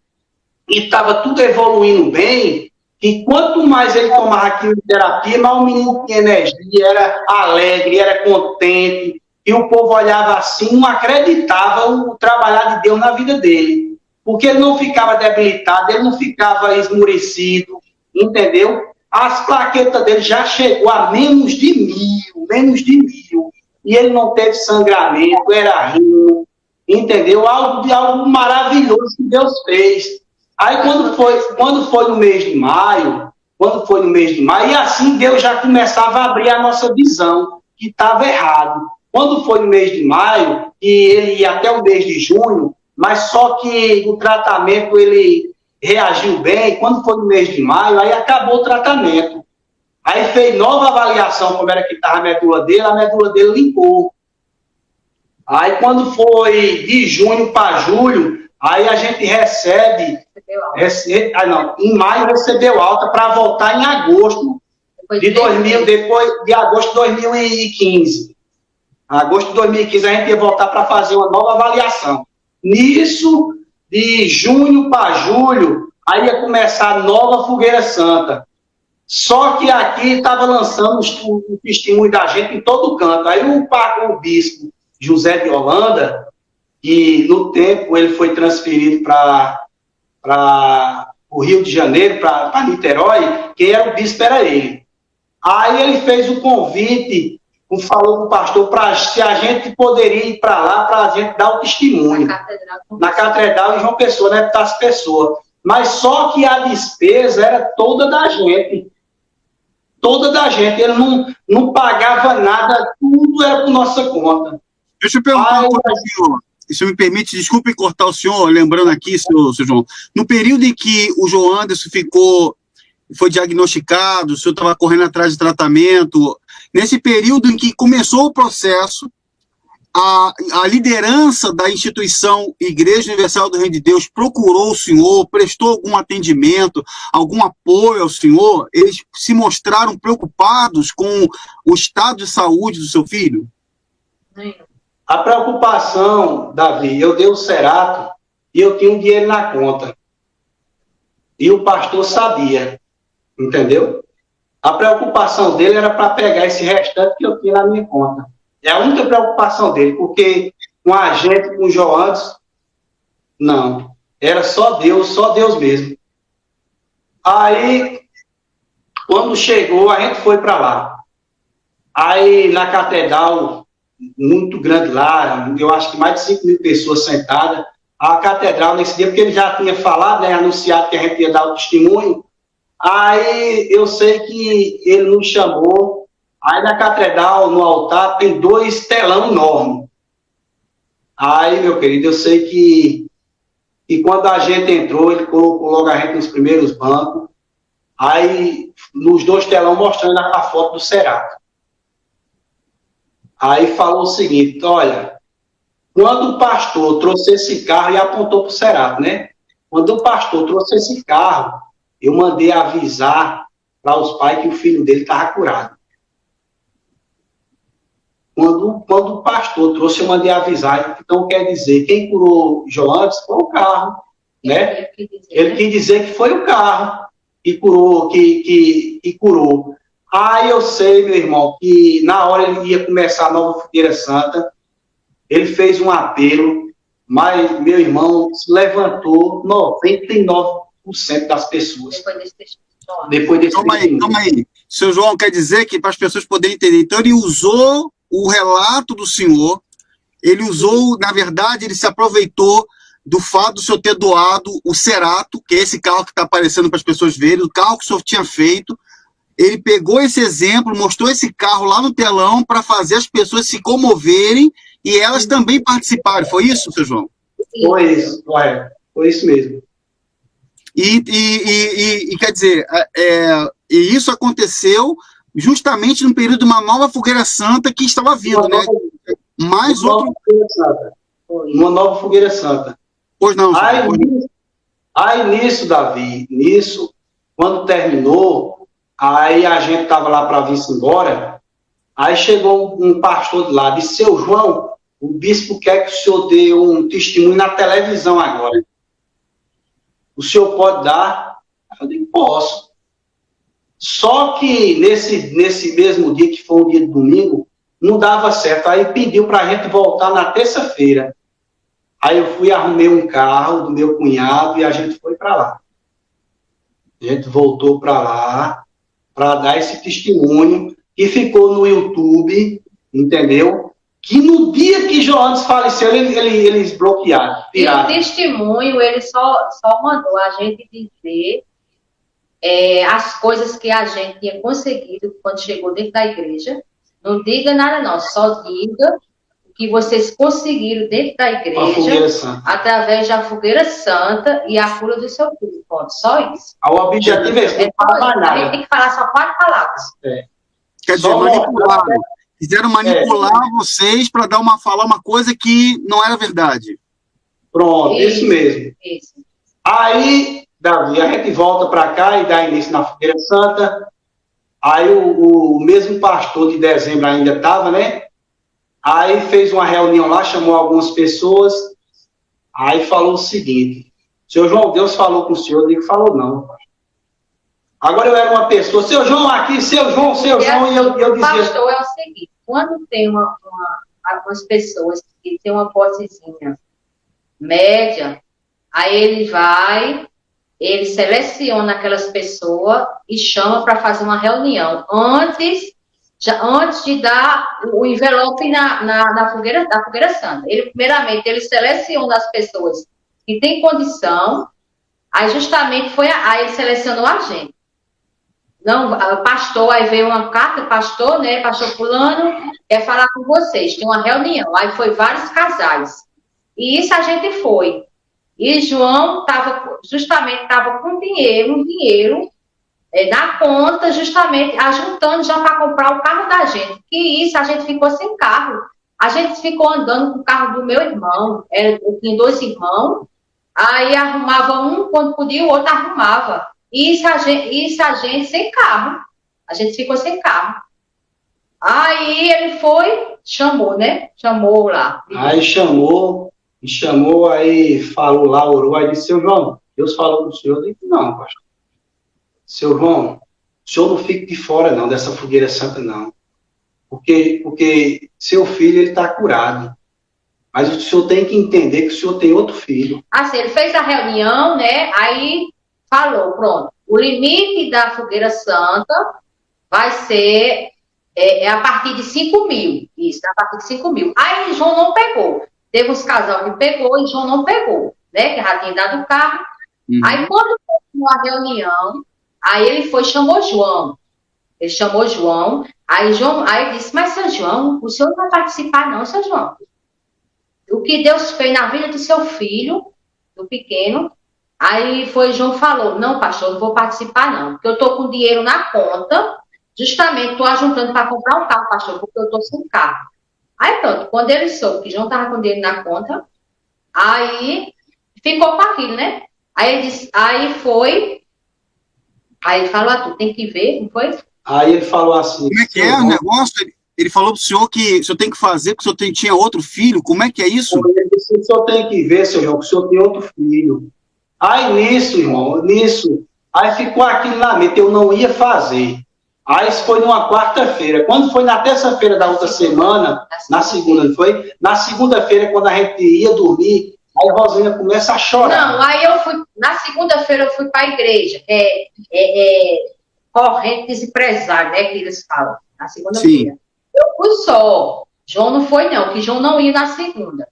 e estava tudo evoluindo bem, e quanto mais ele tomava quimioterapia, mais o menino tinha energia, era alegre, era contente, e o povo olhava assim, não acreditava o trabalhar de Deus na vida dele. Porque ele não ficava debilitado, ele não ficava esmurecido, entendeu? As plaquetas dele já chegou a menos de 1000, e ele não teve sangramento, era rino, entendeu? Algo maravilhoso que Deus fez. Aí quando foi no mês de maio, e assim Deus já começava a abrir a nossa visão, que estava errado. Quando foi no mês de maio, e ele ia até o mês de junho, mas só que o tratamento ele reagiu bem, quando foi no mês de maio, aí acabou o tratamento. Aí fez nova avaliação, como era que estava a medula dele limpou. Aí quando foi de junho para julho, aí a gente em maio recebeu alta para voltar em agosto depois de agosto de 2015. Agosto de 2015 a gente ia voltar para fazer uma nova avaliação. Nisso, de junho para julho, aí ia começar a nova Fogueira Santa. Só que aqui estava lançando o testemunho da gente em todo canto. Aí o bispo José de Holanda, que no tempo ele foi transferido para o Rio de Janeiro, para Niterói, quem era o bispo era ele. Aí ele fez o convite, falou com o pastor, para se a gente poderia ir para lá, para a gente dar o testemunho. Na Catedral de João Pessoa, né, das pessoas. Mas só que a despesa era toda da gente. Toda da gente. Ele não pagava nada, tudo era por nossa conta. Deixa eu perguntar uma coisa, senhor. Se me permite, desculpe cortar o senhor, lembrando aqui, seu João. No período em que o João Anderson foi diagnosticado, o senhor estava correndo atrás de tratamento, nesse período em que começou o processo, a liderança da instituição Igreja Universal do Reino de Deus procurou o senhor, prestou algum atendimento, algum apoio ao senhor? Eles se mostraram preocupados com o estado de saúde do seu filho? A preocupação, Davi, eu dei o Cerato e eu tinha um dinheiro na conta. E o pastor sabia, entendeu? A preocupação dele era para pegar esse restante que eu tinha na minha conta. É a única preocupação dele, porque com a gente, com o João Anderson, não. Era só Deus mesmo. Aí, quando chegou, a gente foi para lá. Aí, na catedral, muito grande lá, eu acho que mais de 5 mil pessoas sentadas, a catedral nesse dia, porque ele já tinha falado, né, anunciado que a gente ia dar o testemunho. Aí, eu sei que ele nos chamou. Aí na catedral, no altar, tem 2 telão enormes. Aí, meu querido, eu sei que quando a gente entrou, ele colocou logo a gente nos primeiros bancos. Aí, nos 2 telão, mostrando a foto do Cerato. Aí falou o seguinte, olha, quando o pastor trouxe esse carro, e apontou para o Cerato, né? Quando o pastor trouxe esse carro, eu mandei avisar para os pais que o filho dele estava curado. Quando o pastor trouxe, eu mandei avisar. Então, quer dizer, quem curou João Anderson foi o carro, né? Ele quis dizer que foi o carro que curou, que curou. Aí eu sei, meu irmão, que na hora ele ia começar a nova Fogueira Santa, ele fez um apelo, mas, meu irmão, se levantou 99% das pessoas. Depois desse Calma aí. Seu João, quer dizer que, para as pessoas poderem entender, então ele usou o relato do senhor, ele usou, na verdade, ele se aproveitou do fato do senhor ter doado o Cerato, que é esse carro que está aparecendo para as pessoas verem, o carro que o senhor tinha feito. Ele pegou esse exemplo, mostrou esse carro lá no telão para fazer as pessoas se comoverem e elas também participarem. Foi isso, seu João? Foi isso, correto. Foi isso mesmo. E quer dizer, e isso aconteceu justamente no período de uma nova Fogueira Santa que estava vindo, né? Mais outro... Uma nova Fogueira Santa. Pois não, Aí nisso, Davi, quando terminou, aí a gente estava lá para vir-se embora, aí chegou um pastor de lá, disse, seu João, o bispo quer que o senhor dê um testemunho na televisão agora. O senhor pode dar? Eu digo, posso. Só que nesse mesmo dia, que foi um dia de domingo, não dava certo. Aí pediu para a gente voltar na terça-feira. Aí eu fui, arrumei um carro do meu cunhado e a gente foi para lá. A gente voltou para lá para dar esse testemunho que ficou no YouTube, entendeu? Que no dia que João faleceu, eles bloquearam. Tiraram. E o testemunho, ele só mandou a gente dizer as coisas que a gente tinha conseguido quando chegou dentro da igreja. Não diga nada não, só diga o que vocês conseguiram dentro da igreja, através da Fogueira Santa e a cura do seu filho. Pronto, só isso. O objetivo é esse, não fala mais nada. A gente tem que falar só 4 palavras. Quer dizer, quiseram manipular vocês para falar uma coisa que não era verdade. Pronto, isso mesmo. Isso. Aí, Davi, a gente volta para cá e dá início na Fogueira Santa. Aí o mesmo pastor de dezembro ainda estava, né? Aí fez uma reunião lá, chamou algumas pessoas, aí falou o seguinte: seu João, Deus falou com o senhor? Eu digo, falou não. Agora eu era uma pessoa, seu João aqui, seu João, e eu dizia... Pastor, é o seguinte, quando tem algumas pessoas que tem uma possezinha média, aí ele seleciona aquelas pessoas e chama para fazer uma reunião antes de dar o envelope na fogueira santa. Primeiramente, ele seleciona as pessoas que têm condição, aí justamente aí ele selecionou a gente. Não, pastor, aí veio uma carta, pastor, né, pastor fulano, quer falar com vocês, tem uma reunião, aí foi vários casais. E isso a gente foi. E João estava com dinheiro na conta, justamente, ajuntando já para comprar o carro da gente. E isso, a gente ficou sem carro. A gente ficou andando com o carro do meu irmão. Eu tinha 2 irmãos. Aí arrumava um, quando podia, o outro arrumava. Isso a gente sem carro. A gente ficou sem carro. Aí ele chamou, né? Chamou lá. Aí chamou, aí falou lá, orou, aí disse, seu João, Deus falou com o senhor? Eu disse, não, pastor. Seu João, o senhor não fique de fora, não, dessa fogueira santa, não. Porque seu filho, ele está curado. Mas o senhor tem que entender que o senhor tem outro filho. Assim, ele fez a reunião, né? Aí falou, pronto, o limite da fogueira santa vai ser a partir de 5 mil. Isso, a partir de 5 mil. Aí João não pegou. Teve uns casal que pegou e João não pegou, né? Que já tinha dado o carro. Uhum. Aí quando foi uma reunião, aí ele chamou João. Ele chamou João. Aí disse, mas seu João, o senhor não vai participar não, seu João. O que Deus fez na vida do seu filho, do pequeno. Aí João falou, não, pastor, não vou participar não, porque eu estou com dinheiro na conta, justamente estou ajuntando para comprar um carro, pastor, porque eu estou sem carro. Aí pronto, quando ele soube que João estava com dinheiro na conta, aí ficou com aquilo, né? Aí ele disse, aí ele falou, tu tem que ver, não foi? Aí ele falou assim... Como é que é o negócio? Ele falou pro senhor que o senhor tem que fazer, porque o senhor tinha outro filho, como é que é isso? Ele disse, o senhor tem que ver, seu João, que o senhor tem outro filho. Aí nisso, irmão, aí ficou aquilo na mente, eu não ia fazer. Aí isso foi numa quarta-feira. Quando foi na terça-feira da outra semana, na segunda, não foi? Na segunda-feira, quando a gente ia dormir, aí a Rosina começa a chorar. Não, aí na segunda-feira eu fui para a igreja, correntes empresários, né, que eles falam, na segunda-feira. Eu fui só, João não foi não, que João não ia na segunda.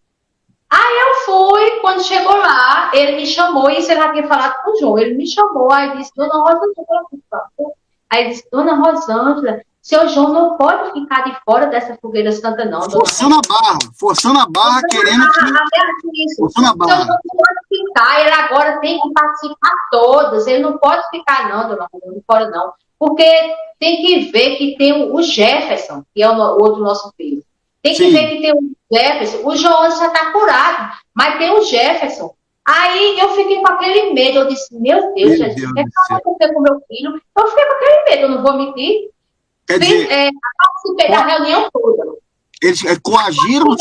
Aí eu fui, quando chegou lá, ele me chamou, e você já tinha falado com o João, ele me chamou, aí disse, dona Rosângela, aí disse, dona Rosângela, seu João não pode ficar de fora dessa fogueira santa não. Forçando a barra, querendo que... Forçando a barra. Seu João não pode ficar, ele agora tem que participar todas, ele não pode ficar não, dona Rosângela, de fora não, porque tem que ver que tem o Jefferson, que é o outro nosso filho. Tem que ver que tem o Jefferson. O João já está curado, mas tem o Jefferson. Aí eu fiquei com aquele medo. Eu disse, meu Deus, Jesus, o que vai acontecer com o meu filho? Eu fiquei com aquele medo, eu não vou mentir. Participei da reunião toda. Eles coagiram,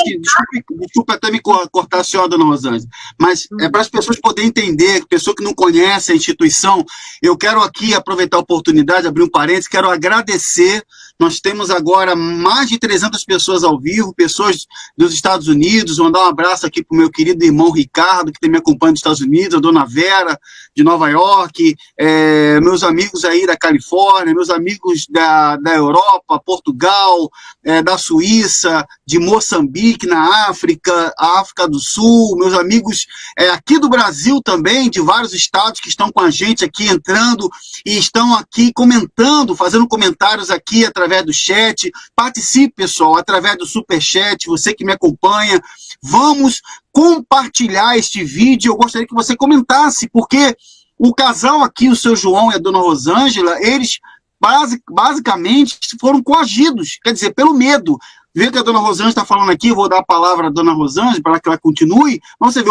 desculpa até me cortar a senhora, dona Rosângela, mas é para as pessoas poderem entender, pessoa que não conhece a instituição, eu quero aqui aproveitar a oportunidade, abrir um parênteses, quero agradecer. Nós temos agora mais de 300 pessoas ao vivo, pessoas dos Estados Unidos. Mandar um abraço aqui para o meu querido irmão Ricardo, que me acompanha dos Estados Unidos, a dona Vera, de Nova York, meus amigos aí da Califórnia, meus amigos da Europa, Portugal, da Suíça, de Moçambique, na África, a África do Sul, meus amigos aqui do Brasil também, de vários estados que estão com a gente aqui entrando e estão aqui comentando, fazendo comentários aqui através do chat. Participe, pessoal, através do superchat, você que me acompanha. Vamos compartilhar este vídeo. Eu gostaria que você comentasse, porque o casal aqui, o seu João e a dona Rosângela, eles basicamente foram coagidos, quer dizer, pelo medo. vê que a dona Rosângela está falando aqui, vou dar a palavra à dona Rosângela para que ela continue, mas você vê,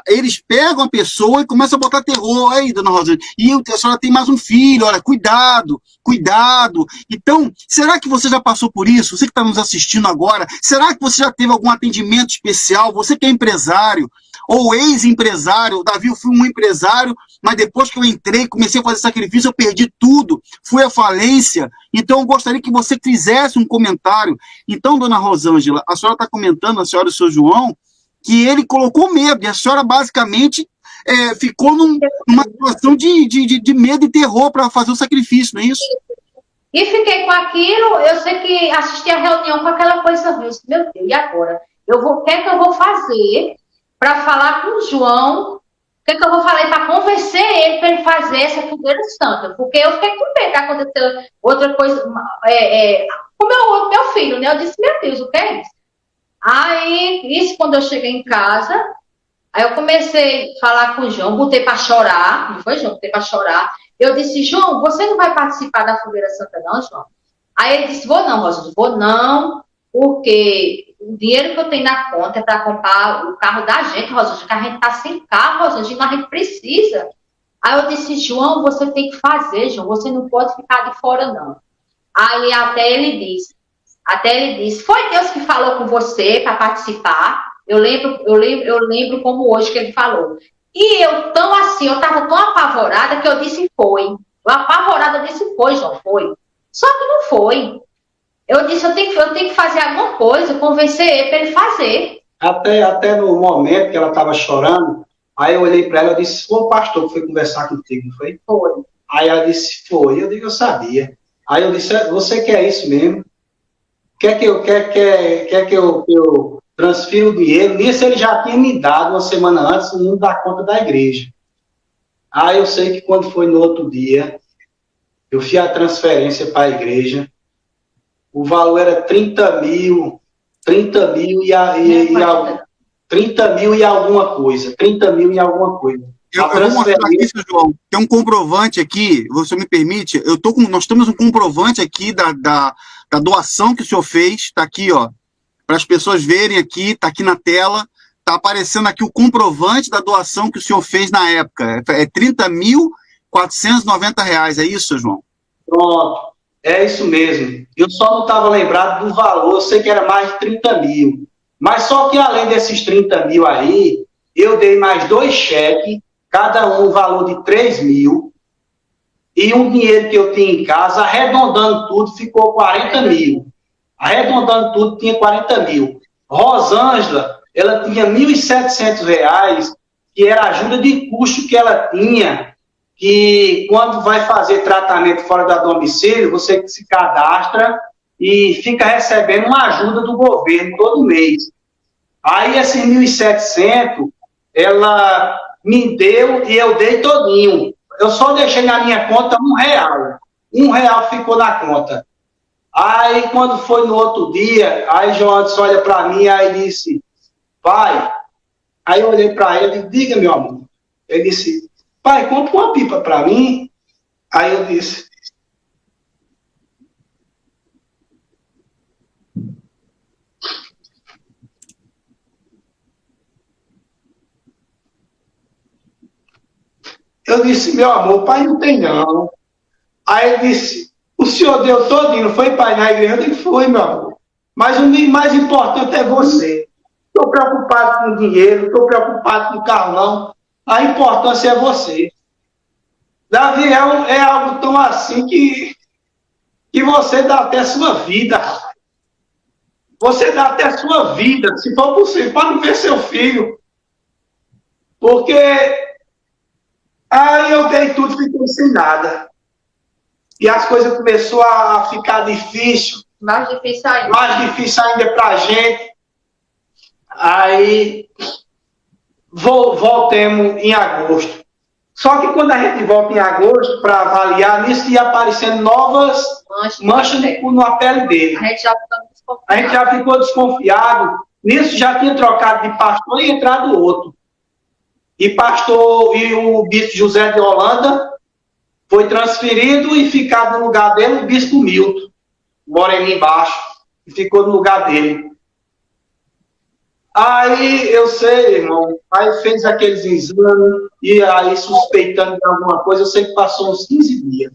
eles pegam a pessoa e começam a botar terror, aí, dona Rosângela, e a senhora tem mais um filho, olha, cuidado, cuidado. Então, será que você já passou por isso? Você que está nos assistindo agora, será que você já teve algum atendimento especial? Você que é empresário, ou ex-empresário, o Davi, eu fui um empresário, mas depois que eu entrei, comecei a fazer sacrifício, eu perdi tudo, fui à falência. Então eu gostaria que você fizesse um comentário. Então, dona Rosângela, a senhora está comentando, a senhora e o seu João, que ele colocou medo, e a senhora basicamente ficou numa situação de medo e terror para fazer o sacrifício, não é isso? E fiquei com aquilo, eu sei que assisti a reunião com aquela coisa, meu Deus, e agora? O que é que eu vou fazer para falar com o João? O que é que eu vou falar para convencer ele para ele fazer essa fogueira santa? Porque eu fiquei com medo de acontecer outra coisa com o meu filho, né? Eu disse, meu Deus, o que é isso? Aí, isso quando eu cheguei em casa, aí eu comecei a falar com o João, botei para chorar, não foi, João? Botei para chorar. Eu disse, João, você não vai participar da fogueira santa não, João? Aí ele disse, vou não, Rosângela, vou não, porque o dinheiro que eu tenho na conta é para comprar o carro da gente, Rosângela, que a gente está sem carro, Rosângela, mas a gente precisa. Aí eu disse, João, você tem que fazer, João, você não pode ficar de fora, não. Aí até ele disse, foi Deus que falou com você para participar. Eu lembro como hoje que ele falou. E eu estava tão apavorada que eu disse, foi. Eu apavorada disse, foi, João, foi. Só que não foi. Eu disse, eu tenho que fazer alguma coisa, convencer ele para ele fazer. Até no momento que ela estava chorando, aí eu olhei para ela e disse, foi o pastor que foi conversar contigo, não foi? Foi. Aí ela disse, foi. Eu digo, eu sabia. Aí eu disse, você quer isso mesmo? Quer que eu transfira o dinheiro? Nisso ele já tinha me dado uma semana antes o número da conta da igreja. Aí eu sei que quando foi no outro dia, eu fiz a transferência para a igreja, o valor era 30 mil e alguma coisa. 30 mil e alguma coisa. Eu vou mostrar aqui, seu João, tem um comprovante aqui, você me permite? Nós temos um comprovante aqui da doação que o senhor fez, está aqui, ó, para as pessoas verem aqui, está aqui na tela, está aparecendo aqui o comprovante da doação que o senhor fez na época, é R$30.490, é isso, seu João? Pronto, é isso mesmo. Eu só não estava lembrado do valor, eu sei que era mais de 30 mil, mas só que além desses 30 mil aí, eu dei mais 2 cheques, cada um o valor de 3 mil, e um dinheiro que eu tinha em casa, arredondando tudo, ficou 40 mil. Arredondando tudo, tinha 40 mil. Rosângela, ela tinha R$1.700, que era a ajuda de custo que ela tinha, que quando vai fazer tratamento fora da domicílio, você se cadastra e fica recebendo uma ajuda do governo todo mês. Aí, esses 1.700, ela me deu e eu dei todinho. Eu só deixei na minha conta R$1. R$1 ficou na conta. Aí, quando foi no outro dia, aí João Anderson olha para mim e disse, pai, aí eu olhei para ele e disse, diga, meu amor. Ele disse, pai, compra uma pipa para mim. Aí eu disse, meu amor, pai não tem não. Aí ele disse, o senhor deu todinho, não foi pai na igreja? Eu disse, foi, meu amor. Mas o mais importante é você. Estou preocupado com o dinheiro, estou preocupado com o carro, não. A importância é você. Davi, é algo tão assim que você dá até a sua vida. Você dá até a sua vida, se for possível, para não ver seu filho. Porque aí eu dei tudo e fiquei sem nada. E as coisas começaram a ficar difícil. Mais difícil ainda. Mais difícil ainda para a gente. Aí voltemos em agosto. Só que quando a gente volta em agosto para avaliar, nisso ia aparecendo novas manchas na pele dele. A gente já ficou desconfiado. Nisso já tinha trocado de pastor e entrado outro. E o bispo José de Holanda foi transferido e ficado no lugar dele o bispo Milton, moreninho embaixo. e ficou no lugar dele. Aí, eu sei, irmão, aí fez aqueles exames, e aí suspeitando de alguma coisa, eu sei que passou uns 15 dias.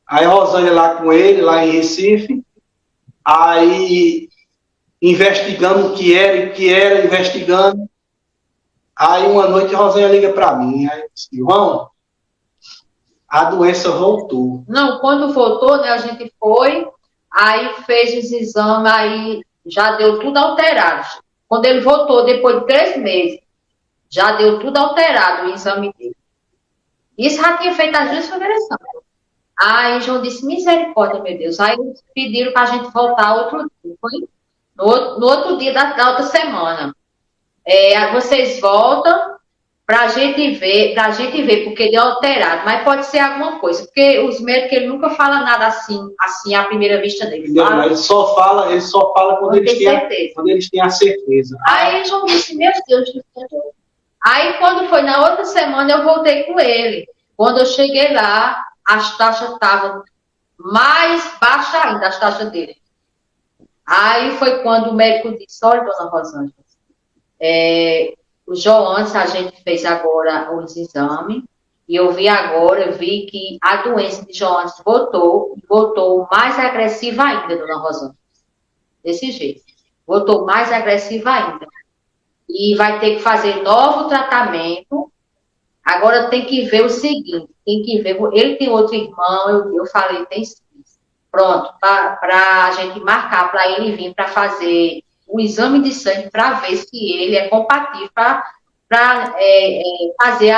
Aí Rosângela lá com ele, lá em Recife, aí investigando o que era, investigando. Aí uma noite Rosângela liga para mim, aí eu disse, João, a doença voltou. Não, quando voltou, né, a gente foi, aí fez os exames, aí já deu tudo alterado. Quando ele voltou, depois de 3 meses, já deu tudo alterado o exame dele. Isso já tinha feito as 2 primeiras semanas. Aí João disse, misericórdia, meu Deus. Aí eles pediram para a gente voltar outro dia. Foi no outro dia da outra semana. Vocês voltam para a gente ver, porque deu alterado. Mas pode ser alguma coisa, porque os médicos ele nunca falam nada assim à primeira vista dele. Não, ele só fala quando eles têm a certeza. Aí João disse, meu Deus do céu. Aí quando foi na outra semana, eu voltei com ele. Quando eu cheguei lá, as taxas estavam mais baixas ainda, as taxas dele. Aí foi quando o médico disse, olha, dona Rosângela, o João, antes a gente fez agora os exames, e eu vi que a doença de João antes voltou mais agressiva ainda, dona Rosângela. Desse jeito. Voltou mais agressiva ainda. E vai ter que fazer novo tratamento. Agora tem que ver o seguinte, ele tem outro irmão, eu falei, tem sim. Pronto, para a gente marcar, para ele vir para fazer o exame de sangue, para ver se ele é compatível para fazer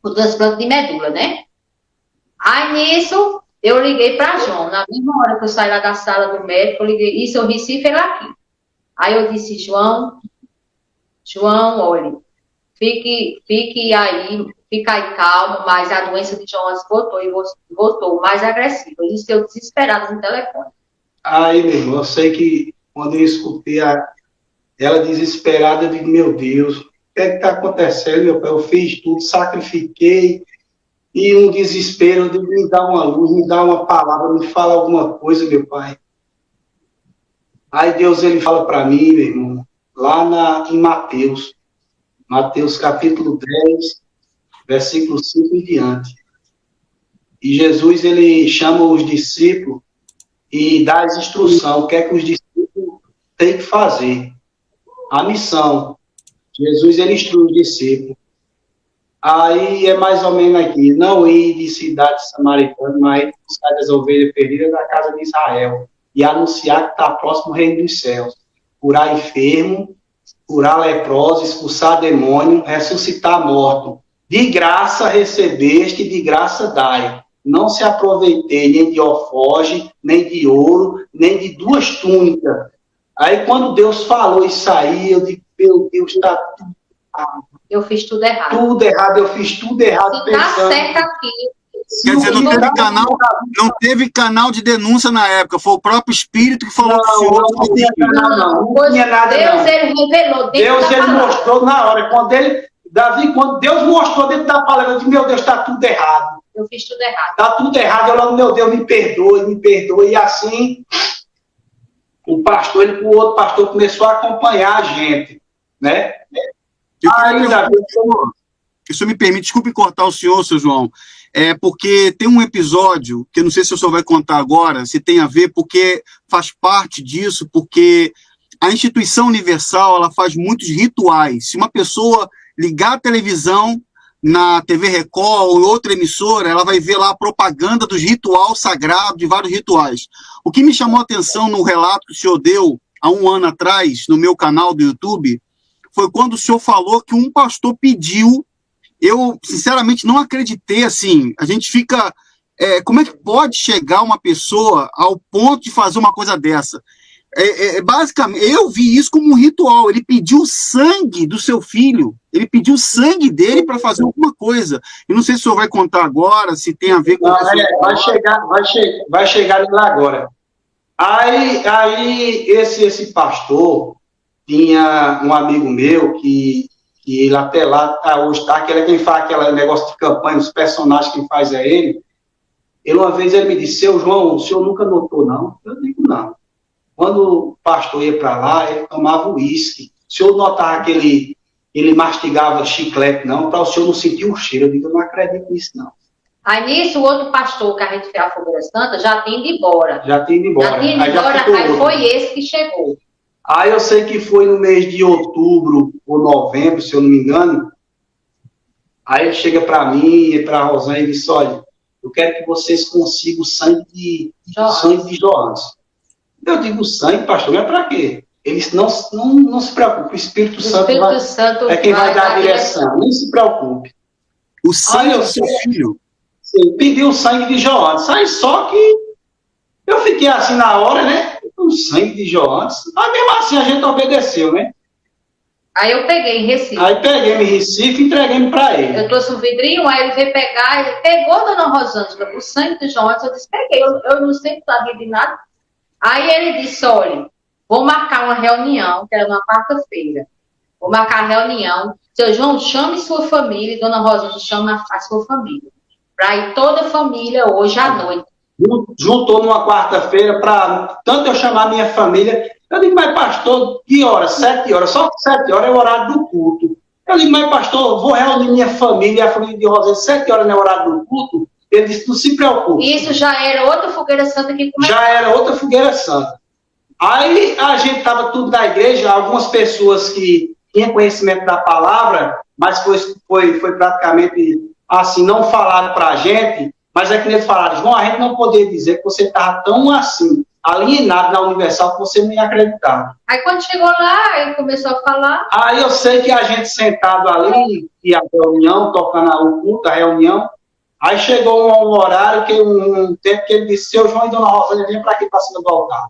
o transplante de medula, né? Aí nisso, eu liguei para João, na mesma hora que eu saí lá da sala do médico, eu liguei, isso, o Recife ele aqui. Aí eu disse, João, olha, fique aí calmo, mas a doença de João voltou mais agressiva. Isso eu desesperado no telefone. Aí, meu irmão, eu sei que quando eu escutei ela desesperada, eu digo, meu Deus, o que é que está acontecendo, meu pai? Eu fiz tudo, sacrifiquei, e um desespero, eu digo, me dá uma luz, me dá uma palavra, me fala alguma coisa, meu pai. Aí Deus, ele fala para mim, meu irmão, lá em Mateus capítulo 10, versículo 5 em diante. E Jesus, ele chama os discípulos e dá as instruções, o que é que os discípulos têm que fazer. A missão. Jesus, ele instrui os discípulos. Aí é mais ou menos aqui, não ir de cidade samaritana, mas buscar as ovelhas perdidas da casa de Israel e anunciar que está próximo o reino dos céus. Curar enfermo, curar leprosos, expulsar demônio, ressuscitar morto. De graça recebeste, de graça dai. Não se aproveitei nem de alforje, nem de ouro, nem de 2 túnicas. Aí quando Deus falou isso aí, eu digo, meu Deus, está tudo errado. Eu fiz tudo errado. Tudo errado, eu fiz tudo errado. Se tá certo aqui. Quer dizer, não teve canal de denúncia na época, foi o próprio Espírito que falou com o senhor. Não tinha canal, não tinha nada. Deus, ele revelou. Deus, ele mostrou na hora. Quando Deus mostrou dentro da palavra, eu disse, meu Deus, está tudo errado. Eu fiz tudo errado. Está tudo errado. Eu logo, meu Deus, me perdoe. E assim, o outro pastor começou a acompanhar a gente, né? Isso me permite, desculpe cortar o senhor, seu João, porque tem um episódio, que eu não sei se o senhor vai contar agora, se tem a ver, porque faz parte disso, porque a instituição universal, ela faz muitos rituais. Se uma pessoa ligar a televisão na TV Record ou outra emissora, ela vai ver lá a propaganda dos rituais sagrados, de vários rituais. O que me chamou a atenção no relato que o senhor deu há 1 ano atrás, no meu canal do YouTube, foi quando o senhor falou que um pastor pediu. Eu, sinceramente, não acreditei, assim, a gente fica... como é que pode chegar uma pessoa ao ponto de fazer uma coisa dessa? Basicamente, eu vi isso como um ritual. Ele pediu o sangue do seu filho, ele pediu o sangue dele para fazer alguma coisa. Eu não sei se o senhor vai contar agora, se tem a ver com... Vai chegar lá agora. Aí esse pastor tinha um amigo meu que ele até lá hoje está, que ele é quem faz aquele negócio de campanha, os personagens quem faz é ele. Uma vez ele me disse, seu João, o senhor nunca notou, não? Eu digo, não. Quando o pastor ia para lá, ele tomava uísque. O senhor notava que ele mastigava chiclete, não? Para o senhor não sentir o cheiro. Eu digo, eu não acredito nisso, não. Aí nisso, o outro pastor que a gente fez a Fogueira Santa já tinha ido embora. Já tinha ido embora. Aí foi esse que chegou. Aí eu sei que foi no mês de outubro ou novembro, se eu não me engano. Aí ele chega para mim e para a Rosângela e disse, olha, eu quero que vocês consigam o sangue de Joanes. Eu digo, sangue, pastor, mas para quê? Ele disse, não se preocupe, o Espírito Santo é quem vai dar a direção. Nem se preocupe. O sangue do seu filho? Sim, pediu o sangue de Joanes. Aí só que eu fiquei assim na hora, né? O sangue de Joanes. Mas mesmo assim a gente obedeceu, né? Aí eu peguei em Recife. Aí peguei em Recife e entreguei para ele. Eu trouxe um vidrinho, aí ele veio pegar, ele pegou, dona Rosângela, o sangue de Joanes. Eu disse, peguei, eu não sei sabia de nada. Aí ele disse, olha, vou marcar uma reunião, que era numa quarta-feira. Vou marcar a reunião. Seu João, chame sua família, e dona Rosângela chama a sua família. Para ir toda a família hoje à noite. Juntou numa quarta-feira para tanto eu chamar minha família. Eu digo, mas pastor, que hora? 7 horas. Só que 7 horas é o horário do culto. Eu digo, mas pastor, vou reunir minha família, a família de Rosângela, 7 horas não é o horário do culto? Ele disse, não se preocupe. Isso já era outra fogueira santa que começou. Já era outra fogueira santa. Aí a gente estava tudo na igreja, algumas pessoas que tinham conhecimento da palavra, mas foi praticamente assim, não falaram para a gente, mas é que eles falaram, João, a gente não poderia dizer que você estava tão assim, alienado na Universal, que você não ia acreditar. Aí quando chegou lá, ele começou a falar. Aí eu sei que a gente sentado ali, e a reunião, tocando o culto, a reunião, aí chegou um horário, um tempo que ele disse, seu João e dona Rosângela, vem para aqui, para cima do altar.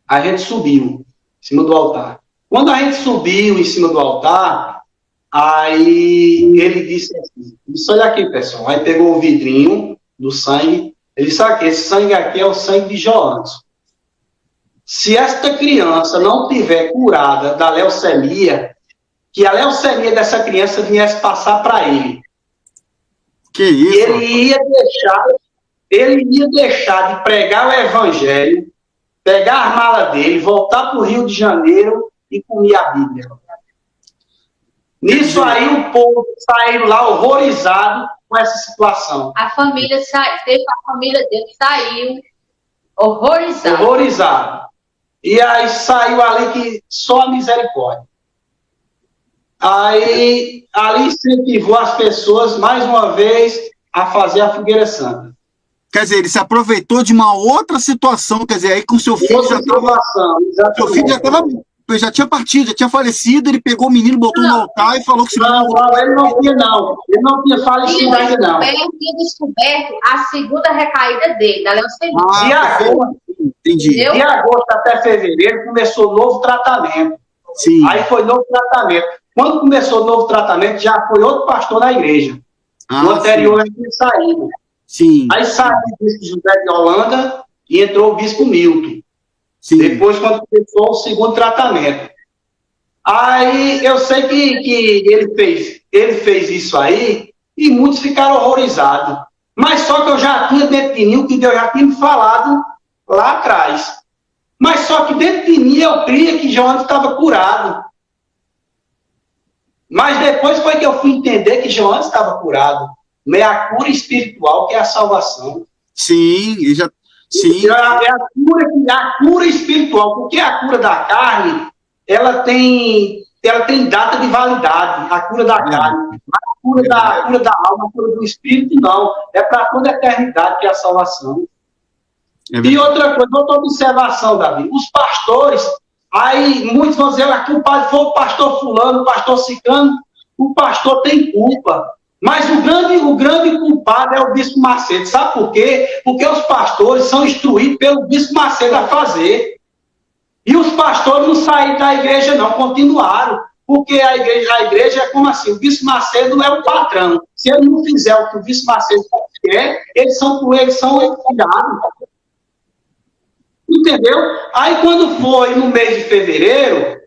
A gente subiu em cima do altar. Quando a gente subiu em cima do altar, aí ele disse assim, isso olha aqui, pessoal. Aí pegou o vidrinho do sangue, ele disse, aqui, esse sangue aqui é o sangue de Joanes. Se esta criança não tiver curada da leucemia, que a leucemia dessa criança viesse passar para ele. Que isso? Ele ia deixar de pregar o evangelho, pegar as malas dele, voltar para o Rio de Janeiro e comer a Bíblia. Nisso aí o povo saiu lá horrorizado com essa situação. A família dele saiu horrorizada. Horrorizado. E aí saiu ali que só a misericórdia. Aí ali incentivou as pessoas mais uma vez a fazer a fogueira santa. Quer dizer, ele se aproveitou de uma outra situação, quer dizer, aí com seu filho já estava. Seu filho já tinha partido, já tinha falecido, ele pegou o menino, botou no altar e falou que se não, ele não tinha, não. Ele não tinha falecido ainda, não. Ele tinha descoberto a segunda recaída dele, da leucemia. Entendi. De agosto até fevereiro começou novo tratamento. Sim. Aí foi novo tratamento. Quando começou o novo tratamento, já foi outro pastor na igreja. No anterior ele tinha saído. Sim. Aí saiu o bispo José de Holanda e entrou o bispo Milton. Sim. Depois, quando começou o segundo tratamento. Aí eu sei que ele fez isso aí e muitos ficaram horrorizados. Mas só que eu já tinha dentro de mim o que Deus já tinha me falado lá atrás. Mas só que dentro de mim eu cria que Joanes estava curado. Mas depois foi que eu fui entender que Joanes estava curado. É a cura espiritual que é a salvação. Sim, sim. É a cura espiritual, porque a cura da carne, ela tem data de validade, a cura da carne. A cura da alma, a cura do espírito, não. É para toda a eternidade que é a salvação. E outra coisa, outra observação, Davi. Os pastores, aí muitos vão dizer, a culpa foi o pastor fulano, o pastor ciclano, o pastor tem culpa. Mas o grande culpado é o bispo Macedo. Sabe por quê? Porque os pastores são instruídos pelo bispo Macedo a fazer. E os pastores não saíram da igreja, não, continuaram. Porque a igreja é como assim, o bispo Macedo é o patrão. Se ele não fizer o que o bispo Macedo quer, eles são cuidados. Entendeu? Aí quando foi no mês de fevereiro,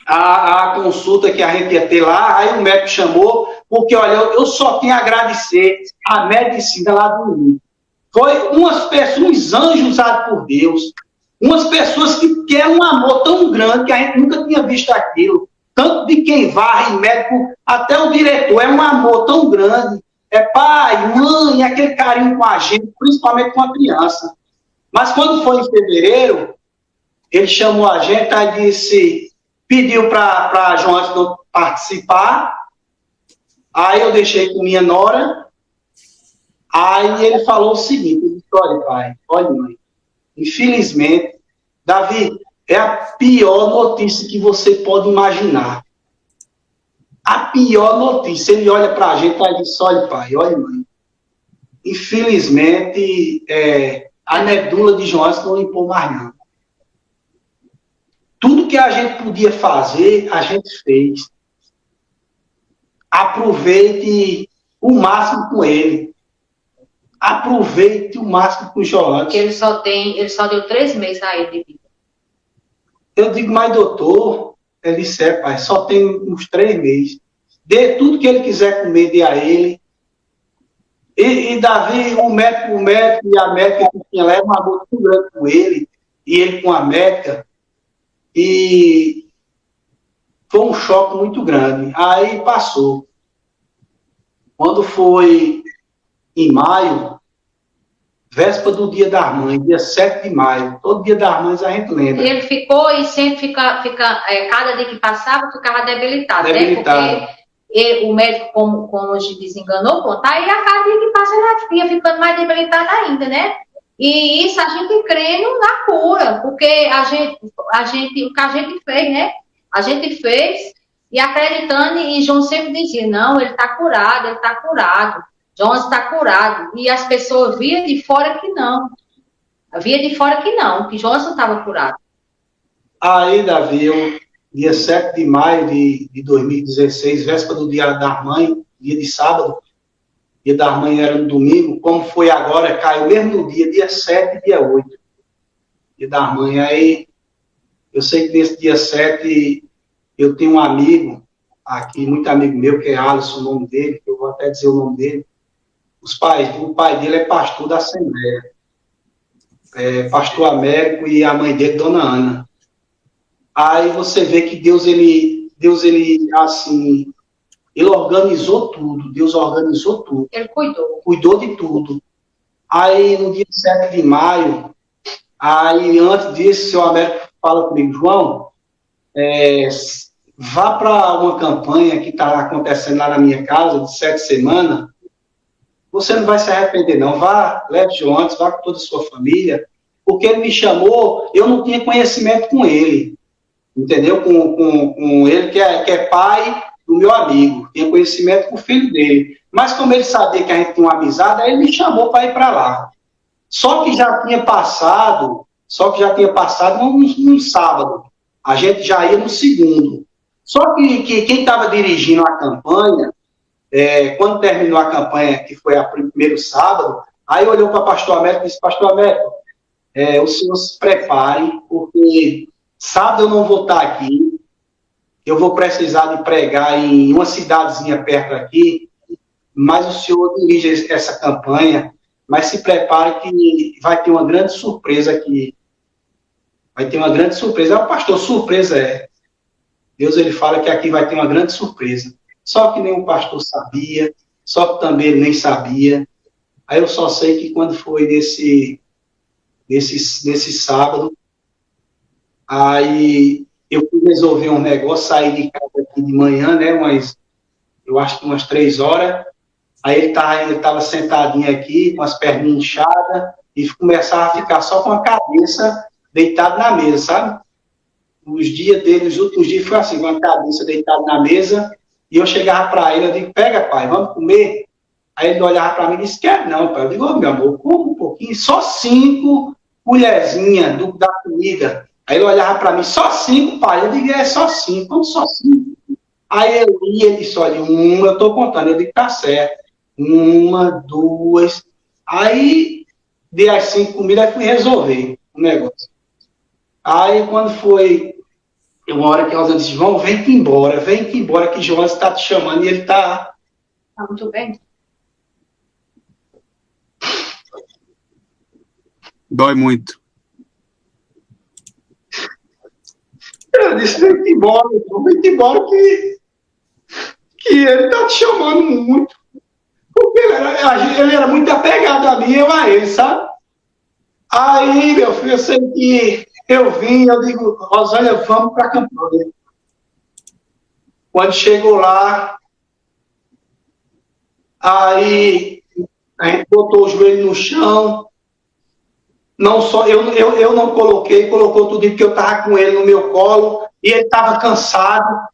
a consulta que a gente ia ter lá, aí o médico chamou, porque, olha, eu só tenho a agradecer a medicina lá do mundo. Foi umas pessoas, uns anjos usados por Deus, umas pessoas que eram um amor tão grande que a gente nunca tinha visto aquilo. Tanto de quem varre, médico, até o diretor, é um amor tão grande. É pai, mãe, aquele carinho com a gente, principalmente com a criança. Mas quando foi em fevereiro, ele chamou a gente, aí disse, pediu para João Anderson participar, aí eu deixei com minha nora, aí ele falou o seguinte, ele disse, olha pai, olha mãe, infelizmente, Davi, é a pior notícia que você pode imaginar. A pior notícia. Ele olha para a gente e diz, olha pai, olha mãe, infelizmente, a medula de João Anderson não limpou mais não. Tudo que a gente podia fazer, a gente fez. Aproveite o máximo com ele. Aproveite o máximo com o João Anderson. Porque ele só deu 3 meses a ele de vida. Eu digo, mas doutor, ele disse, pai, só tem uns 3 meses. Dê tudo que ele quiser comer, dê a ele. E Davi, o médico e a médica que tinha lá, era um amor tão grande com ele, e ele com a médica, e foi um choque muito grande. Aí passou. Quando foi em maio, véspera do Dia das Mães, dia 7 de maio, todo Dia das Mães a gente lembra. E ele ficou e sempre cada dia que passava, ficava debilitado, Debilitado. Né? Porque o médico, como hoje desenganou, contar, e a cada dia que passa ele ia ficando mais debilitado ainda, né? E isso a gente crendo na cura, porque o que a gente fez, né? A gente fez e acreditando, e João sempre dizia, não, ele está curado, ele está curado. João está curado. E as pessoas via de fora que não. Que João estava curado. Aí, Davi, dia 7 de maio de 2016, véspera do Dia das Mães, dia de sábado, Dia das Mães era no domingo, como foi agora, caiu mesmo no dia 7 e dia 8. Dia das Mães. Aí, eu sei que nesse dia 7, eu tenho um amigo, aqui, muito amigo meu, que é Alisson, o nome dele, que eu vou até dizer o nome dele. O pai dele é pastor da Assembleia. Pastor Américo, e a mãe dele, Dona Ana. Aí você vê que Deus, ele assim, ele organizou tudo, Deus organizou tudo. Ele cuidou. Cuidou de tudo. Aí, no dia 7 de maio, aí, antes disso, o seu Américo fala comigo, João, vá para uma campanha que está acontecendo lá na minha casa, de 7 semanas, você não vai se arrepender, não. Vá, leve João antes, vá com toda a sua família, porque ele me chamou, eu não tinha conhecimento com ele, entendeu? Com ele, que é pai do meu amigo, tinha conhecimento com o filho dele. Mas como ele sabia que a gente tinha uma amizade, aí ele me chamou para ir para lá. Só que já tinha passado um sábado. A gente já ia no segundo. Só que quem estava dirigindo a campanha, quando terminou a campanha, que foi o primeiro sábado, aí olhou para o pastor Américo e disse, pastor Américo, o senhor se prepare, porque sábado eu não vou estar aqui, eu vou precisar de pregar em uma cidadezinha perto aqui, mas o senhor dirige essa campanha, mas se prepare que vai ter uma grande surpresa aqui. Vai ter uma grande surpresa. O pastor, surpresa é. Deus, ele fala que aqui vai ter uma grande surpresa. Só que nenhum pastor sabia, só que também ele nem sabia. Aí eu só sei que quando foi nesse sábado, aí eu fui resolver um negócio, saí de casa aqui de manhã, né, eu acho que umas 3 horas, aí ele estava sentadinho aqui, com as perninhas inchadas, e começava a ficar só com a cabeça deitado na mesa, sabe? Os últimos dias foi assim, com a cabeça deitada na mesa, e eu chegava para ele, eu digo, pega pai, vamos comer? Aí ele olhava para mim e disse, quer não, pai. Eu digo, meu amor, come um pouquinho, só 5 colherzinhas da comida. Aí ele olhava para mim, só 5, pai. Eu digo, só 5, vamos só 5. Aí eu ia e disse, olha, eu estou contando. Eu digo, tá certo. 1, 2. Aí dei as 5 comidas e fui resolver o negócio. Aí quando foi uma hora que ela disse, João, vem embora, que João está te chamando e ele está... Tá muito bem. Dói muito. Eu disse, vem embora que ele tá te chamando muito. Porque ele era muito apegado a mim e eu a ele, sabe? Aí, meu filho, eu sei que eu vim, eu digo, Rosângela, vamos para Campanha. Quando chegou lá, aí a gente botou o joelho no chão. Não só eu não coloquei, colocou tudo porque eu estava com ele no meu colo e ele estava cansado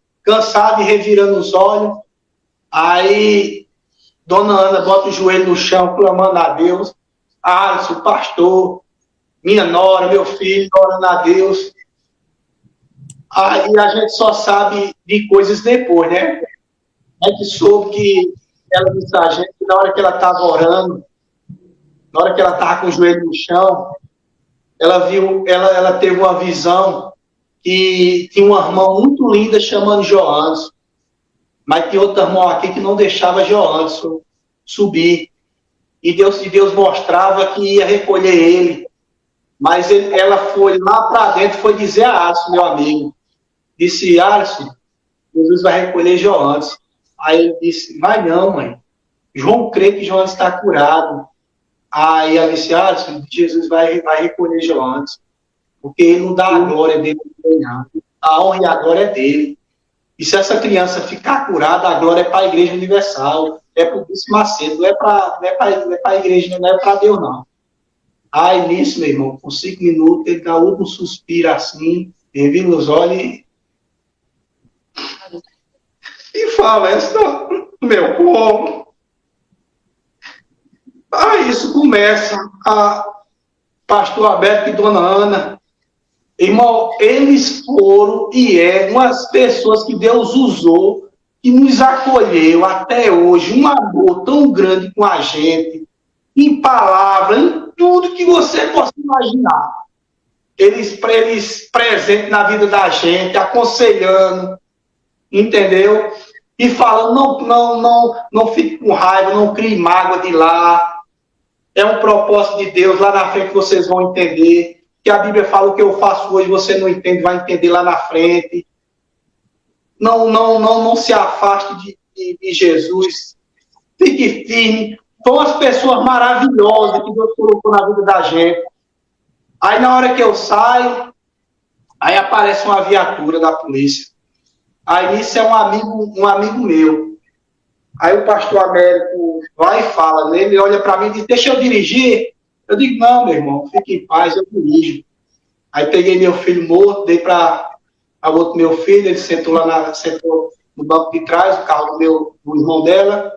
e revirando os olhos. Aí, Dona Ana bota o joelho no chão, clamando a Deus. Alisson, o pastor, minha nora, meu filho, orando a Deus. Aí a gente só sabe de coisas depois, né? A gente soube que ela disse a gente que na hora que ela estava orando, na hora que ela estava com o joelho no chão, ela teve uma visão que tinha uma irmã muito linda chamando Joanderson, mas tinha outra irmã aqui que não deixava Joanderson subir. E Deus mostrava que ia recolher ele. Mas ela foi lá para dentro, foi dizer a Alisson, meu amigo, disse, Alisson, Jesus vai recolher Joanderson. Aí ele disse, vai não, mãe. João crê que Joanderson está curado. Aí ela disse, Alisson, Jesus vai recolher Joanderson. Porque ele não dá a glória dele, não. A honra e a glória é dele. E se essa criança ficar curada, a glória é para a Igreja Universal. É para o Bispo Macedo, não é para a igreja, não é para Deus, não. Aí nisso, meu irmão, com 5 minutos, ele dá outro suspiro assim, revira os olhos e fala, essa no meu corpo. Aí isso começa a pastor Alberto e Dona Ana. Irmão, eles foram e umas pessoas que Deus usou, que nos acolheu até hoje, um amor tão grande com a gente, em palavras, em tudo que você possa imaginar. Eles presentes na vida da gente, aconselhando, entendeu? E falando, não fique com raiva, não crie mágoa de lá. É um propósito de Deus, lá na frente vocês vão entender. Que a Bíblia fala o que eu faço hoje, você não entende, vai entender lá na frente. Não se afaste de Jesus. Fique firme. São as pessoas maravilhosas que Deus colocou na vida da gente. Aí na hora que eu saio, aí aparece uma viatura da polícia. Aí nisso é um amigo meu. Aí o pastor Américo vai e fala, ele olha para mim e diz, deixa eu dirigir. Eu digo, não, meu irmão, fique em paz, eu dirijo. Aí peguei meu filho morto, dei para outro meu filho, ele sentou no banco de trás, o carro do irmão dela.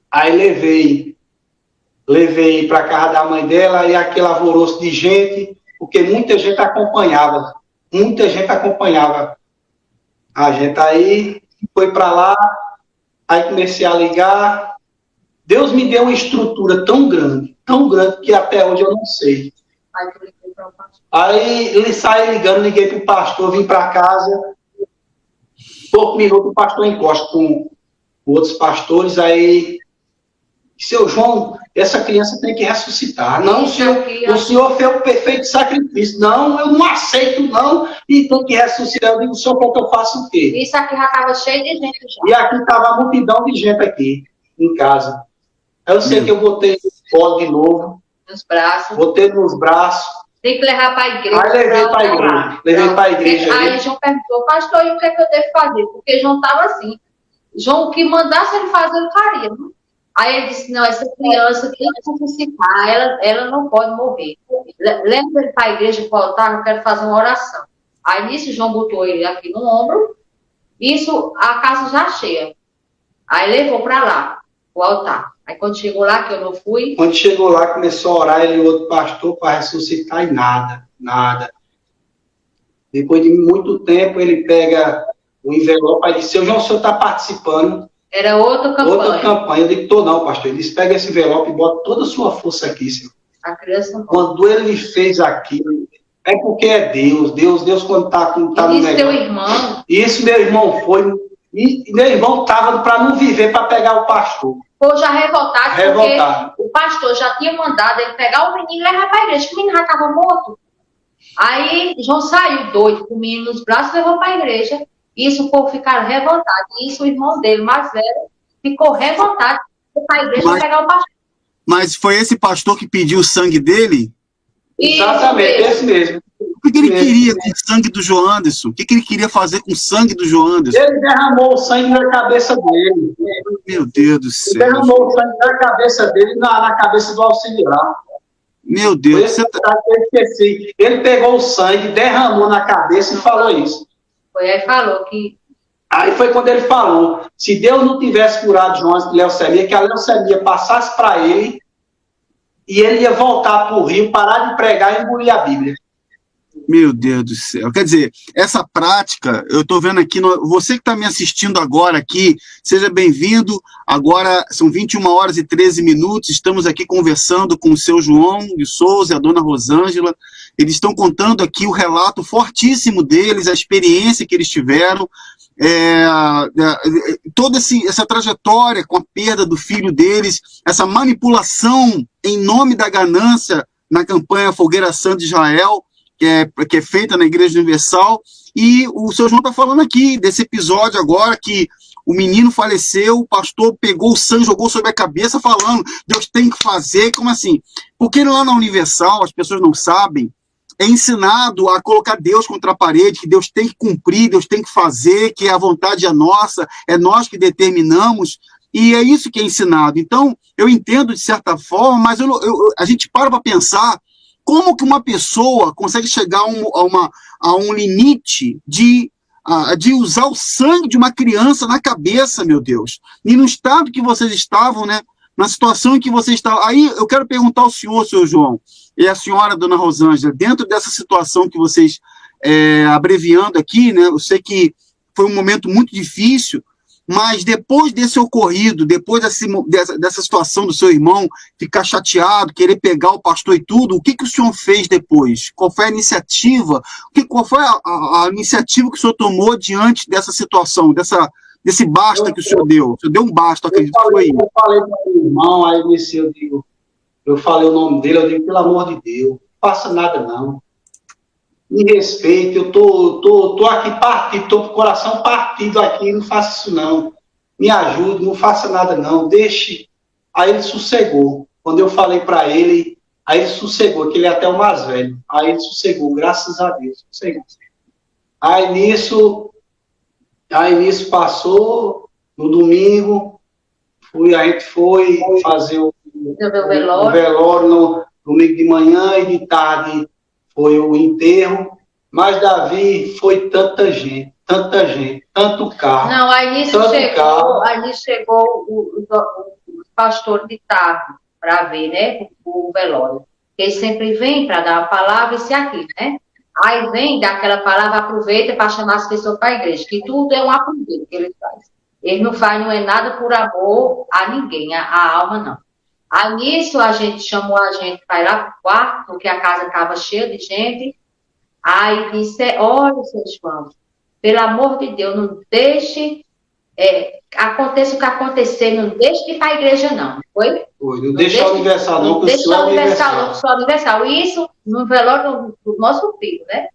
Aí levei para casa da mãe dela, e aquele alvoroço de gente, porque muita gente acompanhava a gente. Aí foi para lá, aí comecei a ligar. Deus me deu uma estrutura tão grande, que até hoje eu não sei. Aí ele saiu ligando, liguei para o pastor, vim para casa. Pouco minuto o pastor encosta com outros pastores, aí, seu João, essa criança tem que ressuscitar. Não, o senhor fez o perfeito sacrifício. Não, eu não aceito, não, e tem que ressuscitar. Eu digo, senhor, quer que eu faça o quê? Isso aqui já estava cheio de gente já. E aqui estava a multidão de gente aqui, em casa. Aí eu sei que eu botei no colo de novo. Nos braços. Botei nos braços. Tem que levar para a igreja. Aí levei para a igreja. Aí João perguntou, pastor, e o que é que eu devo fazer? Porque João estava assim. João, o que mandasse ele fazer, ele faria. Né? Aí ele disse, não, essa criança tem que ressuscitar, ela não pode morrer. Leva ele para a igreja, para o altar, eu quero fazer uma oração. Aí nisso, João botou ele aqui no ombro, isso, a casa já cheia. Aí levou para lá, o altar. Aí quando chegou lá, que eu não fui... Quando chegou lá, começou a orar, ele e outro pastor para ressuscitar e nada. Depois de muito tempo, ele pega o envelope e diz, seu João, o senhor está participando. Era outra campanha. Eu digo, tô não, pastor. Ele disse, pega esse envelope e bota toda a sua força aqui, senhor. A criança não. Quando ele fez aquilo, é porque é Deus. Deus quando está no negócio. Teu irmão. Isso, meu irmão foi... E meu irmão estava para não viver para pegar o pastor. ficou já revoltado, porque o pastor já tinha mandado ele pegar o menino e levar para a igreja, que o menino já estava morto. Aí João saiu doido com o menino nos braços e levou para a igreja. Isso o povo ficaram revoltado. Isso o irmão dele, mais velho, ficou revoltado para a igreja pegar o pastor. Mas foi esse pastor que pediu o sangue dele? Exatamente, esse mesmo. O que ele queria com o sangue do João Anderson? O que ele queria fazer com o sangue do João Anderson? Ele derramou o sangue na cabeça dele. Meu Deus do céu. Ele derramou o sangue na cabeça dele, na cabeça do auxiliar. Meu Deus. Eu esqueci. Ele pegou o sangue, derramou na cabeça e falou isso. Foi aí falou que... Aí foi quando ele falou, se Deus não tivesse curado João de leucemia, que a leucemia passasse para ele e ele ia voltar para o rio, parar de pregar e engolir a Bíblia. Meu Deus do céu. Quer dizer, essa prática, eu estou vendo aqui, você que está me assistindo agora aqui, seja bem-vindo. Agora são 21 horas e 13 minutos, estamos aqui conversando com o seu João de Souza e a dona Rosângela. Eles estão contando aqui o relato fortíssimo deles, a experiência que eles tiveram, toda essa trajetória com a perda do filho deles, essa manipulação em nome da ganância na campanha Fogueira Santa de Israel, que é feita na Igreja Universal, e o seu João está falando aqui desse episódio agora que o menino faleceu, o pastor pegou o sangue, jogou sobre a cabeça, falando, Deus tem que fazer, como assim? Porque lá na Universal, as pessoas não sabem, é ensinado a colocar Deus contra a parede, que Deus tem que cumprir, Deus tem que fazer, que a vontade é nossa, é nós que determinamos, e é isso que é ensinado. Então, eu entendo de certa forma, mas a gente para pensar como que uma pessoa consegue chegar a um limite de usar o sangue de uma criança na cabeça, meu Deus. E no estado que vocês estavam, né? Na situação em que vocês estavam. Aí eu quero perguntar ao senhor, seu João, e a senhora, dona Rosângela, dentro dessa situação que vocês, abreviando aqui, né? Eu sei que foi um momento muito difícil, mas depois desse ocorrido, depois dessa situação do seu irmão ficar chateado, querer pegar o pastor e tudo, o que o senhor fez depois? Qual foi a iniciativa? Qual foi a iniciativa que o senhor tomou diante dessa situação, desse basta que o senhor deu? O senhor deu um basta, acredito que foi. Eu falei para o meu irmão, aí eu falei o nome dele, eu digo, pelo amor de Deus, não faça nada não. Me respeite, eu tô aqui partido, tô com o coração partido aqui, não faça isso não. Me ajude, não faça nada não, deixe. Aí ele sossegou. Quando eu falei para ele, aí ele sossegou, que ele é até o mais velho. Aí ele sossegou, graças a Deus, sossegou. Aí nisso passou, no domingo, a gente foi fazer o velório no domingo de manhã e de tarde foi o enterro, mas Davi foi tanta gente, tanto carro. Não, aí nisso chegou o pastor de tarde para ver, né, o velório. Ele sempre vem para dar a palavra, isso e aquilo, né? Aí vem, dá aquela palavra, aproveita para chamar as pessoas para a igreja, que tudo é um aproveito que ele faz. Ele não é nada por amor a ninguém, a alma não. Aí nisso a gente chamou a gente para ir lá para o quarto, porque a casa estava cheia de gente. Aí disse, olha, seu João, pelo amor de Deus, não deixe, aconteça o que acontecer, não deixe de ir para a igreja não, foi? Não deixa a Universal não, não deixa a Universal não, só a Universal. Isso no velório do nosso filho, né?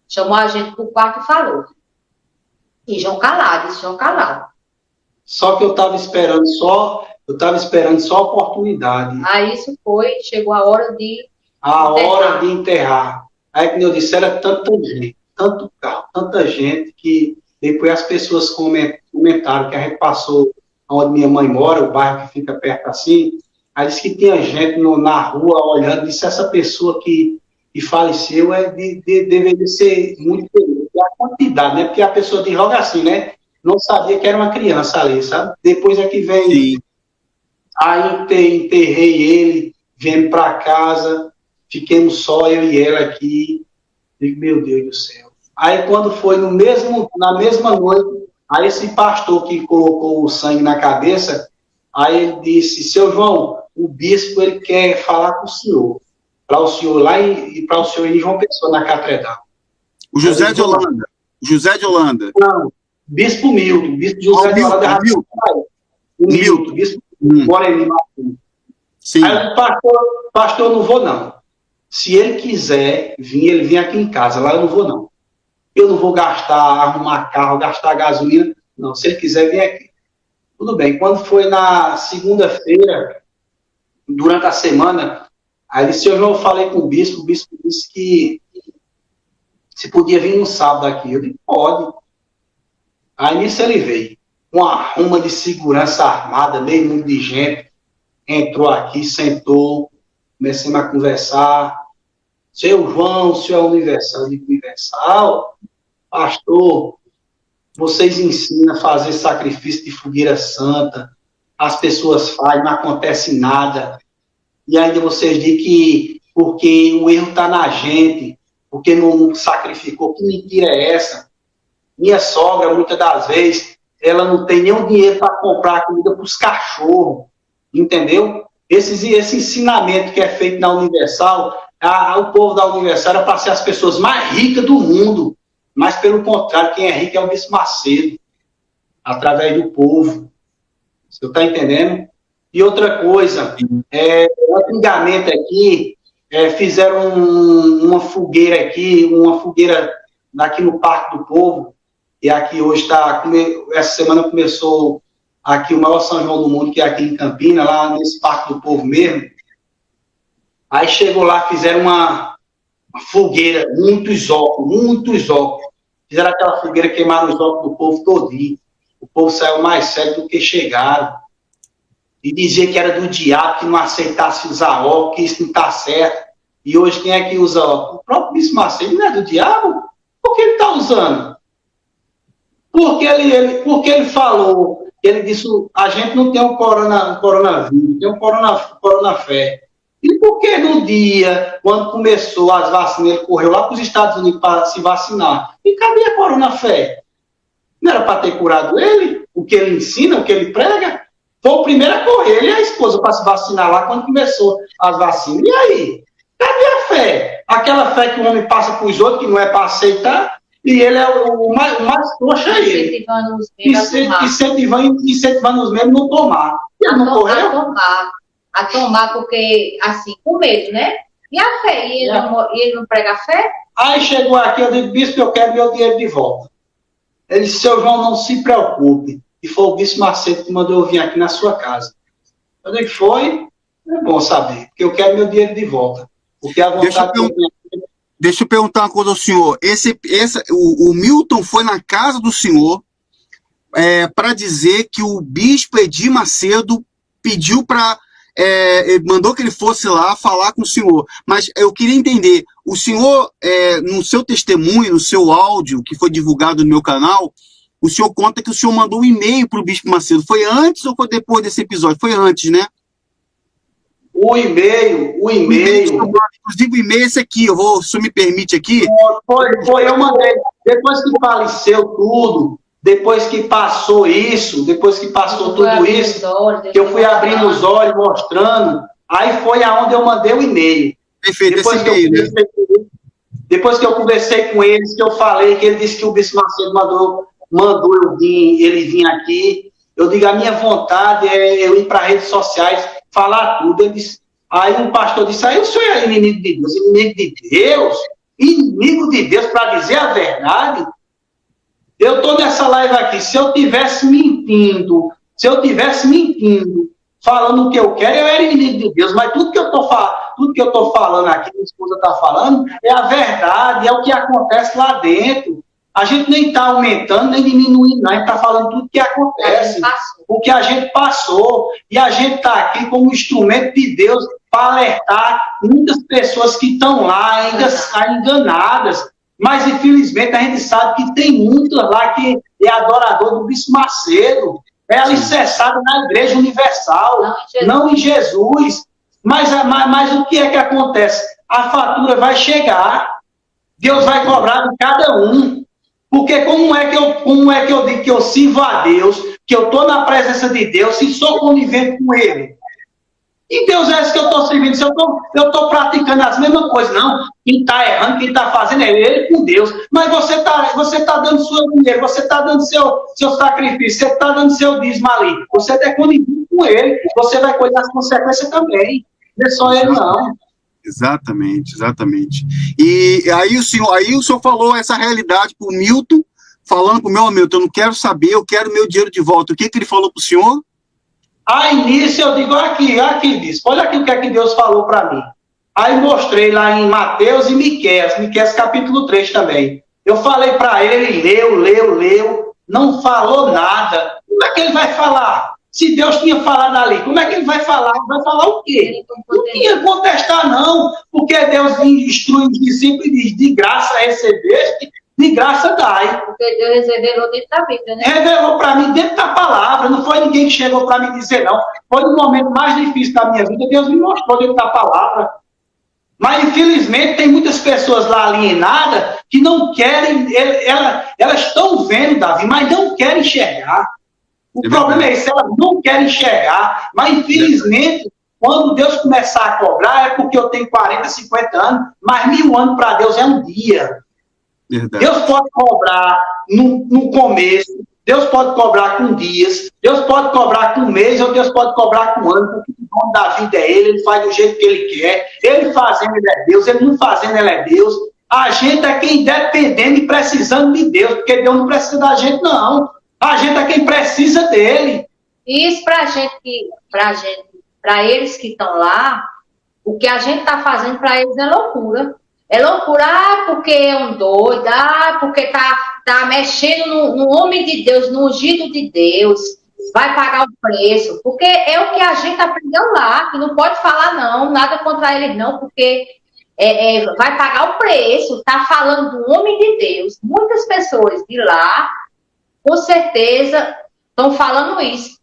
Chamou a gente para o quarto e falou. E João calado. Só que eu estava esperando só a oportunidade. Aí isso chegou a hora de enterrar. Aí, como eu disse, era tanta gente, tanto carro, tanta gente, que depois as pessoas comentaram que a gente passou onde minha mãe mora, o bairro que fica perto assim, aí disse que tinha gente na rua olhando, disse essa pessoa que faleceu deveria ser muito feliz. A quantidade, né? Porque a pessoa diz logo assim, né? Não sabia que era uma criança ali, sabe? Depois é que vem... Sim. Aí enterrei ele, viemos para casa, fiquemos só eu e ela aqui. Digo, meu Deus do céu. Aí quando foi na mesma noite, aí esse pastor que colocou o sangue na cabeça, aí ele disse, seu João, o bispo ele quer falar com o senhor, para o senhor lá e para o senhor ir em João Pessoa, na catedral. O José de Holanda. José de Holanda. Não, bispo Milton, bispo José de Holanda. Milton. Bispo Moreninho Martins. Sim. Aí eu disse, pastor, eu não vou não. Se ele quiser vir, ele vem aqui em casa, lá eu não vou não. Eu não vou arrumar carro, gastar gasolina, não. Se ele quiser, vem aqui. Tudo bem. Quando foi na segunda-feira, durante a semana, aí ele disse, senhor João, eu falei com o bispo disse que se podia vir no sábado aqui. Eu disse, pode. Aí nisso ele veio. Uma arruma de segurança armada, meio mundo de gente, entrou aqui, sentou, começamos a conversar. Seu João, o senhor é universal? Pastor, vocês ensinam a fazer sacrifício de fogueira santa, as pessoas fazem, não acontece nada. E ainda vocês dizem que porque o erro está na gente, porque não sacrificou. Que mentira é essa? Minha sogra, muitas das vezes, ela não tem nenhum dinheiro para comprar comida para os cachorros, entendeu? Esse ensinamento que é feito na Universal, o povo da Universal era para ser as pessoas mais ricas do mundo, mas pelo contrário, quem é rico é o Bispo Macedo, através do povo. Você está entendendo? E outra coisa, antigamente aqui, fizeram uma fogueira aqui no Parque do Povo, e aqui hoje está, essa semana começou aqui o maior São João do mundo, que é aqui em Campinas, lá nesse Parque do Povo mesmo. Aí chegou lá, fizeram uma fogueira, muitos óculos. Fizeram aquela fogueira, queimaram os óculos do povo todinho. O povo saiu mais sério do que chegaram. E dizia que era do diabo, que não aceitasse usar óculos, que isso não está certo. E hoje quem é que usa óculos? O próprio Bispo Macedo não é do diabo? Por que ele está usando? Porque ele falou, ele disse, a gente não tem um coronavírus, tem um coronafé. E por que no dia, quando começou as vacinas, ele correu lá para os Estados Unidos para se vacinar? E cadê a coronafé? Não era para ter curado ele? O que ele ensina, o que ele prega? Foi o primeiro a correr, ele e a esposa, para se vacinar lá quando começou as vacinas. E aí? Cadê a fé? Aquela fé que o homem passa para os outros, que não é para aceitar, e ele é o mais trouxa é ele. Incentivando os mesmos a não tomar. Ele não correu? A tomar, porque, assim, com medo, né? E a fé? E ele não prega a fé? Aí chegou aqui, eu disse, bispo, eu quero meu dinheiro de volta. Ele disse, seu João, não se preocupe. E foi o Bispo Macedo que mandou eu vir aqui na sua casa. Eu disse, foi? É bom saber, porque eu quero meu dinheiro de volta. Porque a vontade Deixa eu perguntar uma coisa ao senhor. O Milton foi na casa do senhor para dizer que o Bispo Edir Macedo pediu para... mandou que ele fosse lá falar com o senhor. Mas eu queria entender, o senhor, no seu testemunho, no seu áudio, que foi divulgado no meu canal, o senhor conta que o senhor mandou um e-mail para o Bispo Macedo. Foi antes ou foi depois desse episódio? Foi antes, né? O e-mail. Inclusive o e-mail é esse aqui, se o senhor me permite aqui. Foi, eu mandei. Depois que faleceu tudo, depois que passou isso, depois que passou tudo isso, que eu fui abrindo os olhos, mostrando, aí foi aonde eu mandei o e-mail. Perfeito, depois que eu conversei com eles, que eu falei, que ele disse que o Bispo Macedo mandou ele vir aqui. Eu digo, a minha vontade é eu ir para as redes sociais, falar tudo. Ele disse, aí um pastor disse, aí o senhor é inimigo de Deus? Inimigo de Deus? Inimigo de Deus, para dizer a verdade? Eu estou nessa live aqui, se eu tivesse mentindo, falando o que eu quero, eu era inimigo de Deus, mas tudo que eu estou falando aqui, minha esposa está falando, é a verdade, é o que acontece lá dentro. A gente nem está aumentando, nem diminuindo, não. A gente está falando tudo que acontece, o que a gente passou. E a gente está aqui como instrumento de Deus para alertar muitas pessoas que estão lá ainda enganadas. Mas, infelizmente, a gente sabe que tem muitas lá que é adorador do Bispo Macedo, é alicerçado na Igreja Universal, não em Jesus. Mas o que é que acontece? A fatura vai chegar, Deus vai cobrar de cada um. Porque como é que eu digo que eu sirvo a Deus, que eu estou na presença de Deus, e sou conivente com Ele? Que Deus é esse que eu estou servindo? Se eu estou praticando as mesmas coisas, não. Quem está errando, quem está fazendo é ele com Deus. Mas você tá dando seu dinheiro, você está dando seu sacrifício, você está dando seu dízimo ali. Você está conivendo com ele, você vai colher as consequências também. Não é só ele, não. Exatamente, exatamente. E aí o senhor falou essa realidade para o Milton, falando para o meu Milton, eu não quero saber, eu quero meu dinheiro de volta. O que ele falou para o senhor? Aí nisso eu digo, aqui diz, olha aqui o que é que Deus falou para mim. Aí mostrei lá em Mateus e Miqueias capítulo 3 também. Eu falei para ele, leu, não falou nada. Como é que ele vai falar? Se Deus tinha falado ali, como é que ele vai falar? Vai falar o quê? Não tinha que contestar, não, porque Deus instrui os discípulos e diz, de graça recebeste, de graça dai. Porque Deus revelou dentro da Bíblia, né? Revelou para mim dentro da palavra, não foi ninguém que chegou para me dizer, não. Foi no momento mais difícil da minha vida, Deus me mostrou dentro da palavra. Mas, infelizmente, tem muitas pessoas lá alienadas que não querem, elas estão vendo, Davi, mas não querem enxergar. O problema é esse, elas não querem enxergar, mas, infelizmente, quando Deus começar a cobrar, é porque eu tenho 40, 50 anos, mas 1000 anos para Deus é um dia. Verdade. Deus pode cobrar no começo, Deus pode cobrar com dias, Deus pode cobrar com mês, ou Deus pode cobrar com ano, porque o dono da vida é ele faz do jeito que ele quer, ele fazendo ele é Deus, ele não fazendo ele é Deus. A gente é quem dependendo e precisando de Deus, porque Deus não precisa da gente, não. A gente é quem precisa dele. E isso para eles que estão lá, o que a gente está fazendo para eles é loucura. É loucura, porque é um doido, porque tá mexendo no homem de Deus, no ungido de Deus, vai pagar o preço, porque é o que a gente aprendeu lá, que não pode falar não, nada contra eles não, porque vai pagar o preço, tá falando do homem de Deus. Muitas pessoas de lá, com certeza, estão falando isso.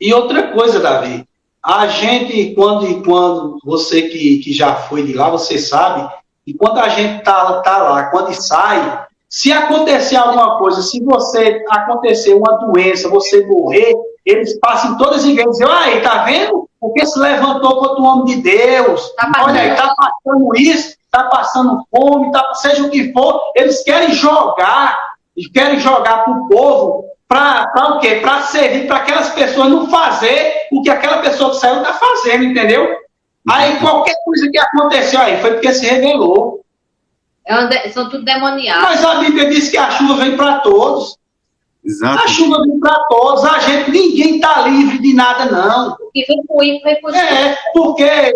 E outra coisa, Davi, a gente, quando você que já foi de lá, você sabe, e quando a gente tá lá, quando sai, se acontecer alguma coisa, se você acontecer uma doença, você morrer, eles passam em todas as igrejas e dizem, aí, tá vendo? Porque se levantou contra o homem de Deus. Olha aí, tá passando isso, tá passando fome, seja o que for, eles querem jogar para o povo, para o quê? Para servir para aquelas pessoas não fazer o que aquela pessoa que saiu está fazendo, entendeu? Aí qualquer coisa que aconteceu aí foi porque se revelou. São tudo demoniados. Mas a Bíblia diz que a chuva vem para todos. Exato. A chuva vem para todos. Ninguém está livre de nada, não. E vem por ir, vem por isso. Porque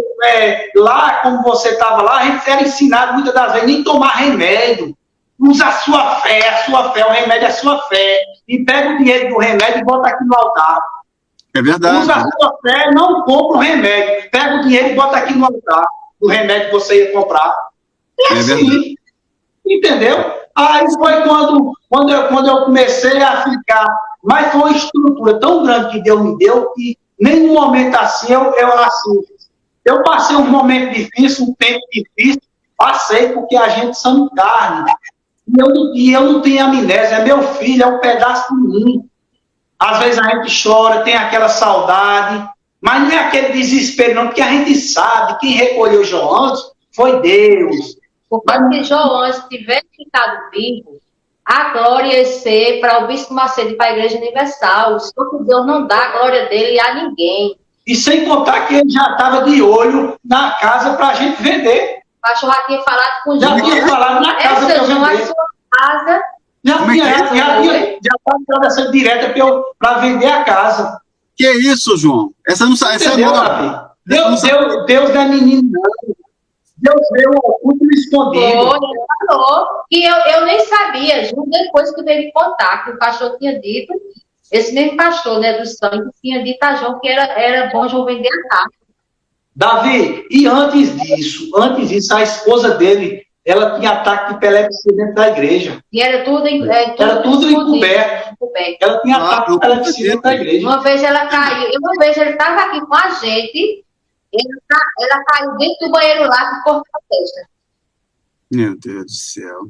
lá, como você estava lá, a gente era ensinado muitas das vezes nem tomar remédio. Usa a sua fé, o remédio é a sua fé. E pega o dinheiro do remédio e bota aqui no altar. É verdade. Usa a sua fé, não compra o remédio. Pega o dinheiro e bota aqui no altar do remédio que você ia comprar. É assim. Verdade. Entendeu? Aí foi quando eu comecei a ficar. Mas foi uma estrutura tão grande que Deus me deu que nenhum momento assim eu passei um momento difícil, um tempo difícil, passei porque a gente são carne. E eu não tenho amnésia, é meu filho, é um pedaço de mim. Às vezes a gente chora, tem aquela saudade, mas não é aquele desespero não, porque a gente sabe, quem recolheu João antes foi Deus. Porque se João antes tivesse ficado vivo, a glória ia ser para o Bispo Macedo e para a Igreja Universal. Só que Deus não dá a glória dele a ninguém. E sem contar que ele já estava de olho na casa para a gente vender. O pastor já tinha falado com o João. Já tinha falado na casa para vender. A sua casa. Já estava atravessando direta para vender a casa. Que isso, João? Essa não sai. Deus não é menino, não. Deus veio ao oculto e escondido. Ele falou que eu nem sabia, João, depois que veio me contar, que o pastor tinha dito, esse mesmo pastor, né, do sangue, tinha dito a João que era bom João vender a casa. Davi, e antes disso, a esposa dele, ela tinha ataque de epilepsia dentro da igreja. E era tudo encoberto. Ela tinha ataque de epilepsia dentro da igreja. Uma vez ela caiu, ele estava aqui com a gente, ela caiu dentro do banheiro lá que cortou a testa. Meu Deus do céu.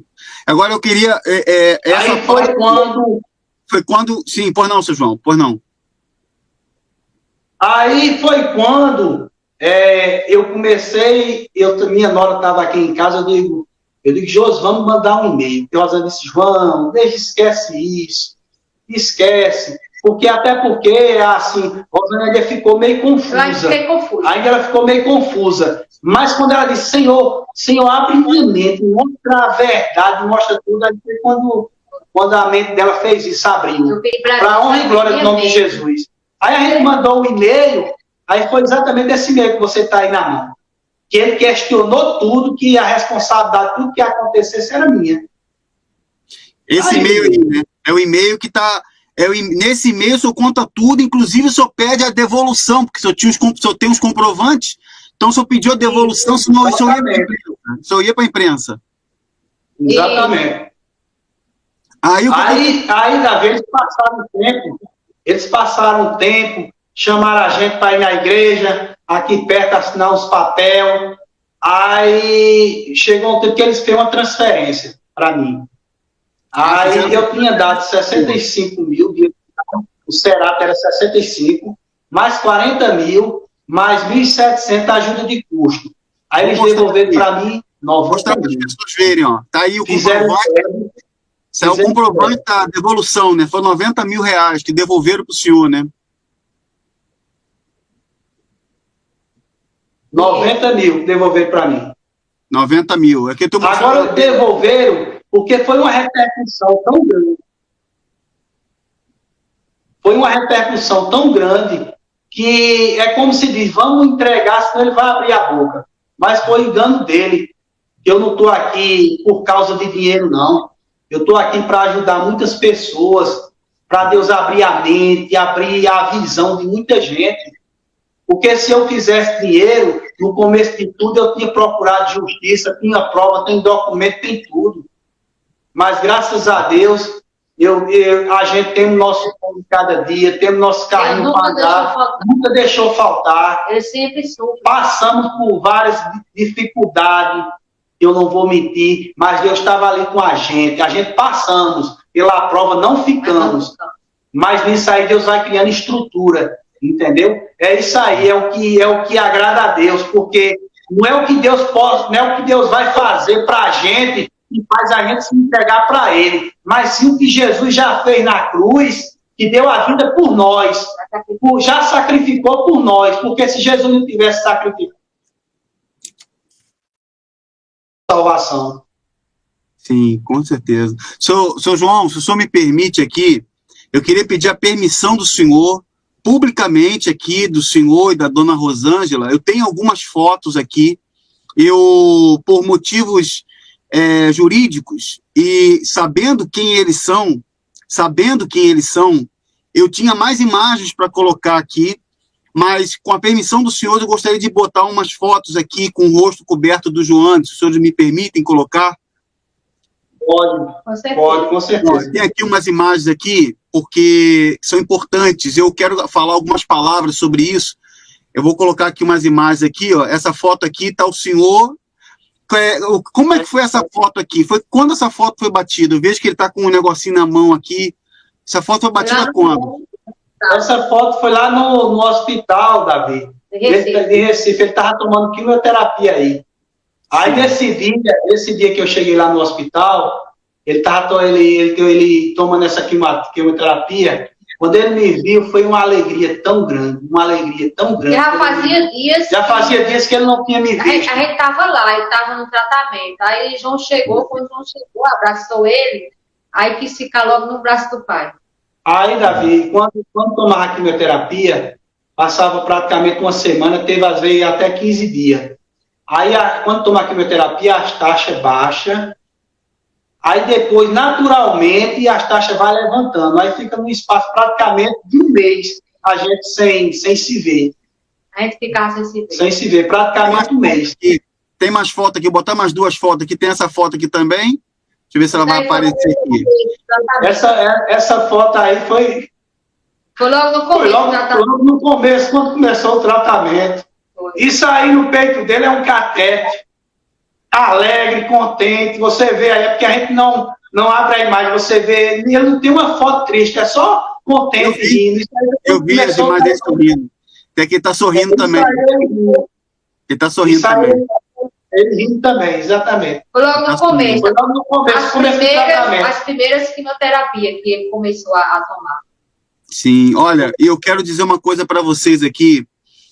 Agora eu queria... Aí foi quando... Sim, pois não, seu João, pois não. Aí foi quando eu comecei, minha nora estava aqui em casa, eu digo, Josi, vamos mandar um e-mail. E Rosângela disse, João, esquece isso, esquece. Até porque, assim, Rosângela ficou meio confusa. Ainda ela ficou meio confusa. Mas quando ela disse, Senhor, abre minha mente, mostra a verdade, mostra tudo, aí foi quando a mente dela fez isso, abriu. Para a honra e glória do nome de Jesus. Aí a gente mandou um e-mail, aí foi exatamente esse e-mail que você está aí na mão. Que ele questionou tudo, que a responsabilidade, tudo que acontecesse era minha. Esse e-mail aí, né? É o e-mail que está... nesse e-mail o senhor conta tudo, inclusive o senhor pede a devolução, porque o senhor tem os comprovantes, então o senhor pediu a devolução, senão o senhor ia para a imprensa. Exatamente. Aí Davi, eles passaram o tempo, chamaram a gente para ir na igreja, aqui perto, assinar uns papel. Aí chegou um tempo que eles fez uma transferência para mim. Aí eu tinha dado 65 mil, o Serata era 65, mais 40 mil, mais 1.700 ajuda de custo. Aí eles devolveram para mim 90 mil. Para as pessoas verem, ó. Tá aí o comprovante. Isso é o comprovante da devolução, né? Foi 90 mil reais que devolveram para o senhor, né? 90 mil que devolveram para mim. 90 mil. É que agora devolveram porque foi uma repercussão tão grande. Foi uma repercussão tão grande que é como se diz, vamos entregar, senão ele vai abrir a boca. Mas foi engano dele. Eu não estou aqui por causa de dinheiro, não. Eu estou aqui para ajudar muitas pessoas, para Deus abrir a mente, abrir a visão de muita gente. Porque se eu fizesse dinheiro, no começo de tudo, eu tinha procurado justiça, tinha prova, tem documento, tem tudo. Mas graças a Deus, a gente tem o nosso pão de cada dia, temos nosso carrinho para andar, nunca deixou faltar. Eu sempre soube. Passamos por várias dificuldades, eu não vou mentir, mas Deus estava ali com a gente passamos pela prova, não ficamos. Mas nisso aí Deus vai criando estrutura, entendeu? É isso aí, é o que agrada a Deus, porque não é o que Deus pode, não é o que Deus vai fazer para a gente e faz a gente se entregar para Ele, mas sim o que Jesus já fez na cruz, que deu a vida por nós, já sacrificou por nós, porque se Jesus não tivesse sacrificado, salvação. Sim, com certeza. Seu João, se o senhor me permite aqui, eu queria pedir a permissão do senhor, publicamente aqui, do senhor e da dona Rosângela. Eu tenho algumas fotos aqui, por motivos jurídicos, e sabendo quem eles são, eu tinha mais imagens para colocar aqui, mas com a permissão do senhor, eu gostaria de botar umas fotos aqui com o rosto coberto do João, se os senhores me permitem colocar. Pode, com certeza. Tem aqui umas imagens aqui, porque são importantes, eu quero falar algumas palavras sobre isso. Eu vou colocar aqui umas imagens aqui, ó. Essa foto aqui está o senhor. Como é que foi essa foto aqui? Foi quando essa foto foi batida? Eu vejo que ele está com um negocinho na mão aqui. Essa foto foi batida quando? Essa foto foi lá no hospital, Davi. De Recife. Ele estava tomando quimioterapia aí. Aí, nesse dia que eu cheguei lá no hospital, ele tomando essa quimioterapia. Quando ele me viu, foi uma alegria tão grande. Já fazia dias que ele não tinha me visto. A gente estava lá, ele estava no tratamento. Aí João chegou, quando João chegou, abraçou ele, aí quis ficar logo no braço do pai. Aí, Davi, quando tomava a quimioterapia, passava praticamente uma semana, teve às vezes até 15 dias. Aí, quando toma a quimioterapia, as taxas baixam. Aí depois, naturalmente, as taxas vão levantando. Aí fica num espaço praticamente de um mês, a gente sem se ver. A gente ficava sem se ver. Sem se ver, praticamente um mês. Tem mais foto aqui, vou botar mais duas fotos aqui. Tem essa foto aqui também. Deixa eu ver se ela vai aparecer aqui. Essa foto aí foi... Foi logo no começo. Foi logo no começo, quando começou o tratamento. Isso aí no peito dele é um catete. Alegre, contente. Você vê aí, é porque a gente não abre a imagem, você vê, ele não tem uma foto triste, é só contente. Eu vi as imagens dele sorrindo. Tem que estar sorrindo também. Ele está sorrindo também. Ele rindo também, exatamente. Foi logo no começo. Foi logo no começo. As primeiras quimioterapias que ele começou a tomar. Sim, olha, eu quero dizer uma coisa para vocês aqui,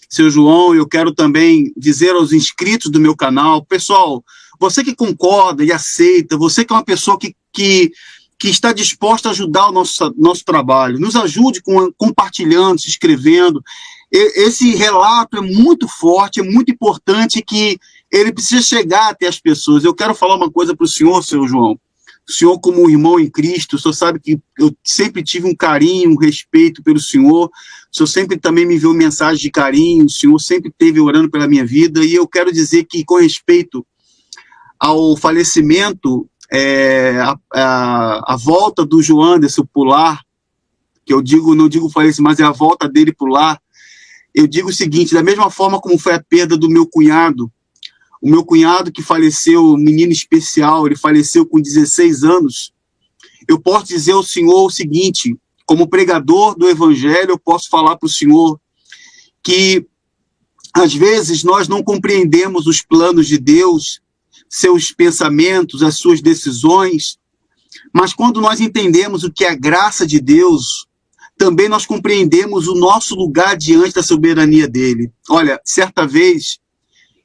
seu João, eu quero também dizer aos inscritos do meu canal, pessoal, você que concorda e aceita, você que é uma pessoa que está disposta a ajudar o nosso trabalho, nos ajude compartilhando, se inscrevendo. Esse relato é muito forte, é muito importante que ele precisa chegar até as pessoas. Eu quero falar uma coisa para o senhor, seu João. O senhor, como um irmão em Cristo, o senhor sabe que eu sempre tive um carinho, um respeito pelo senhor. O senhor sempre também me enviou mensagens de carinho, o senhor sempre esteve orando pela minha vida. E eu quero dizer que, com respeito ao falecimento, a volta do João Anderson pro lar, que eu digo, não digo falecimento, mas é a volta dele pro lar, eu digo o seguinte, da mesma forma como foi a perda do meu cunhado, o meu cunhado que faleceu, um menino especial, ele faleceu com 16 anos, eu posso dizer ao senhor o seguinte, como pregador do evangelho, eu posso falar para o senhor que, às vezes, nós não compreendemos os planos de Deus, seus pensamentos, as suas decisões, mas quando nós entendemos o que é a graça de Deus, também nós compreendemos o nosso lugar diante da soberania dele. Olha, certa vez,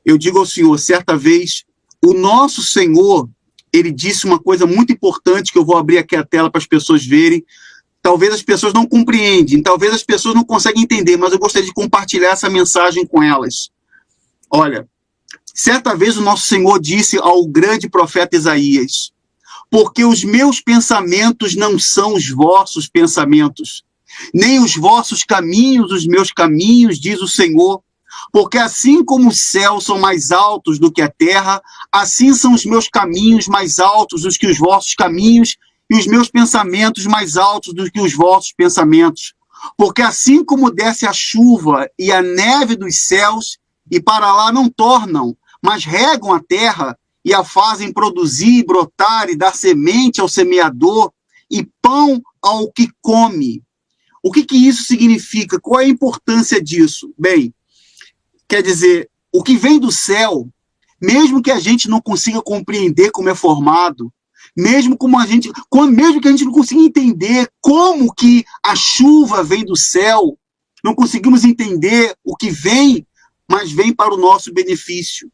eu digo ao senhor, certa vez, o nosso Senhor, ele disse uma coisa muito importante, que eu vou abrir aqui a tela para as pessoas verem. Talvez as pessoas não compreendem, talvez as pessoas não conseguem entender, mas eu gostaria de compartilhar essa mensagem com elas. Olha, certa vez o nosso Senhor disse ao grande profeta Isaías, porque os meus pensamentos não são os vossos pensamentos, nem os vossos caminhos, os meus caminhos, diz o Senhor. Porque assim como os céus são mais altos do que a terra, assim são os meus caminhos mais altos do que os vossos caminhos, e os meus pensamentos mais altos do que os vossos pensamentos. Porque assim como desce a chuva e a neve dos céus, e para lá não tornam, mas regam a terra, e a fazem produzir, brotar e dar semente ao semeador, e pão ao que come. O que isso significa? Qual é a importância disso? Bem, quer dizer, o que vem do céu, mesmo que a gente não consiga compreender como é formado, mesmo que a gente não consiga entender como que a chuva vem do céu, não conseguimos entender o que vem, mas vem para o nosso benefício.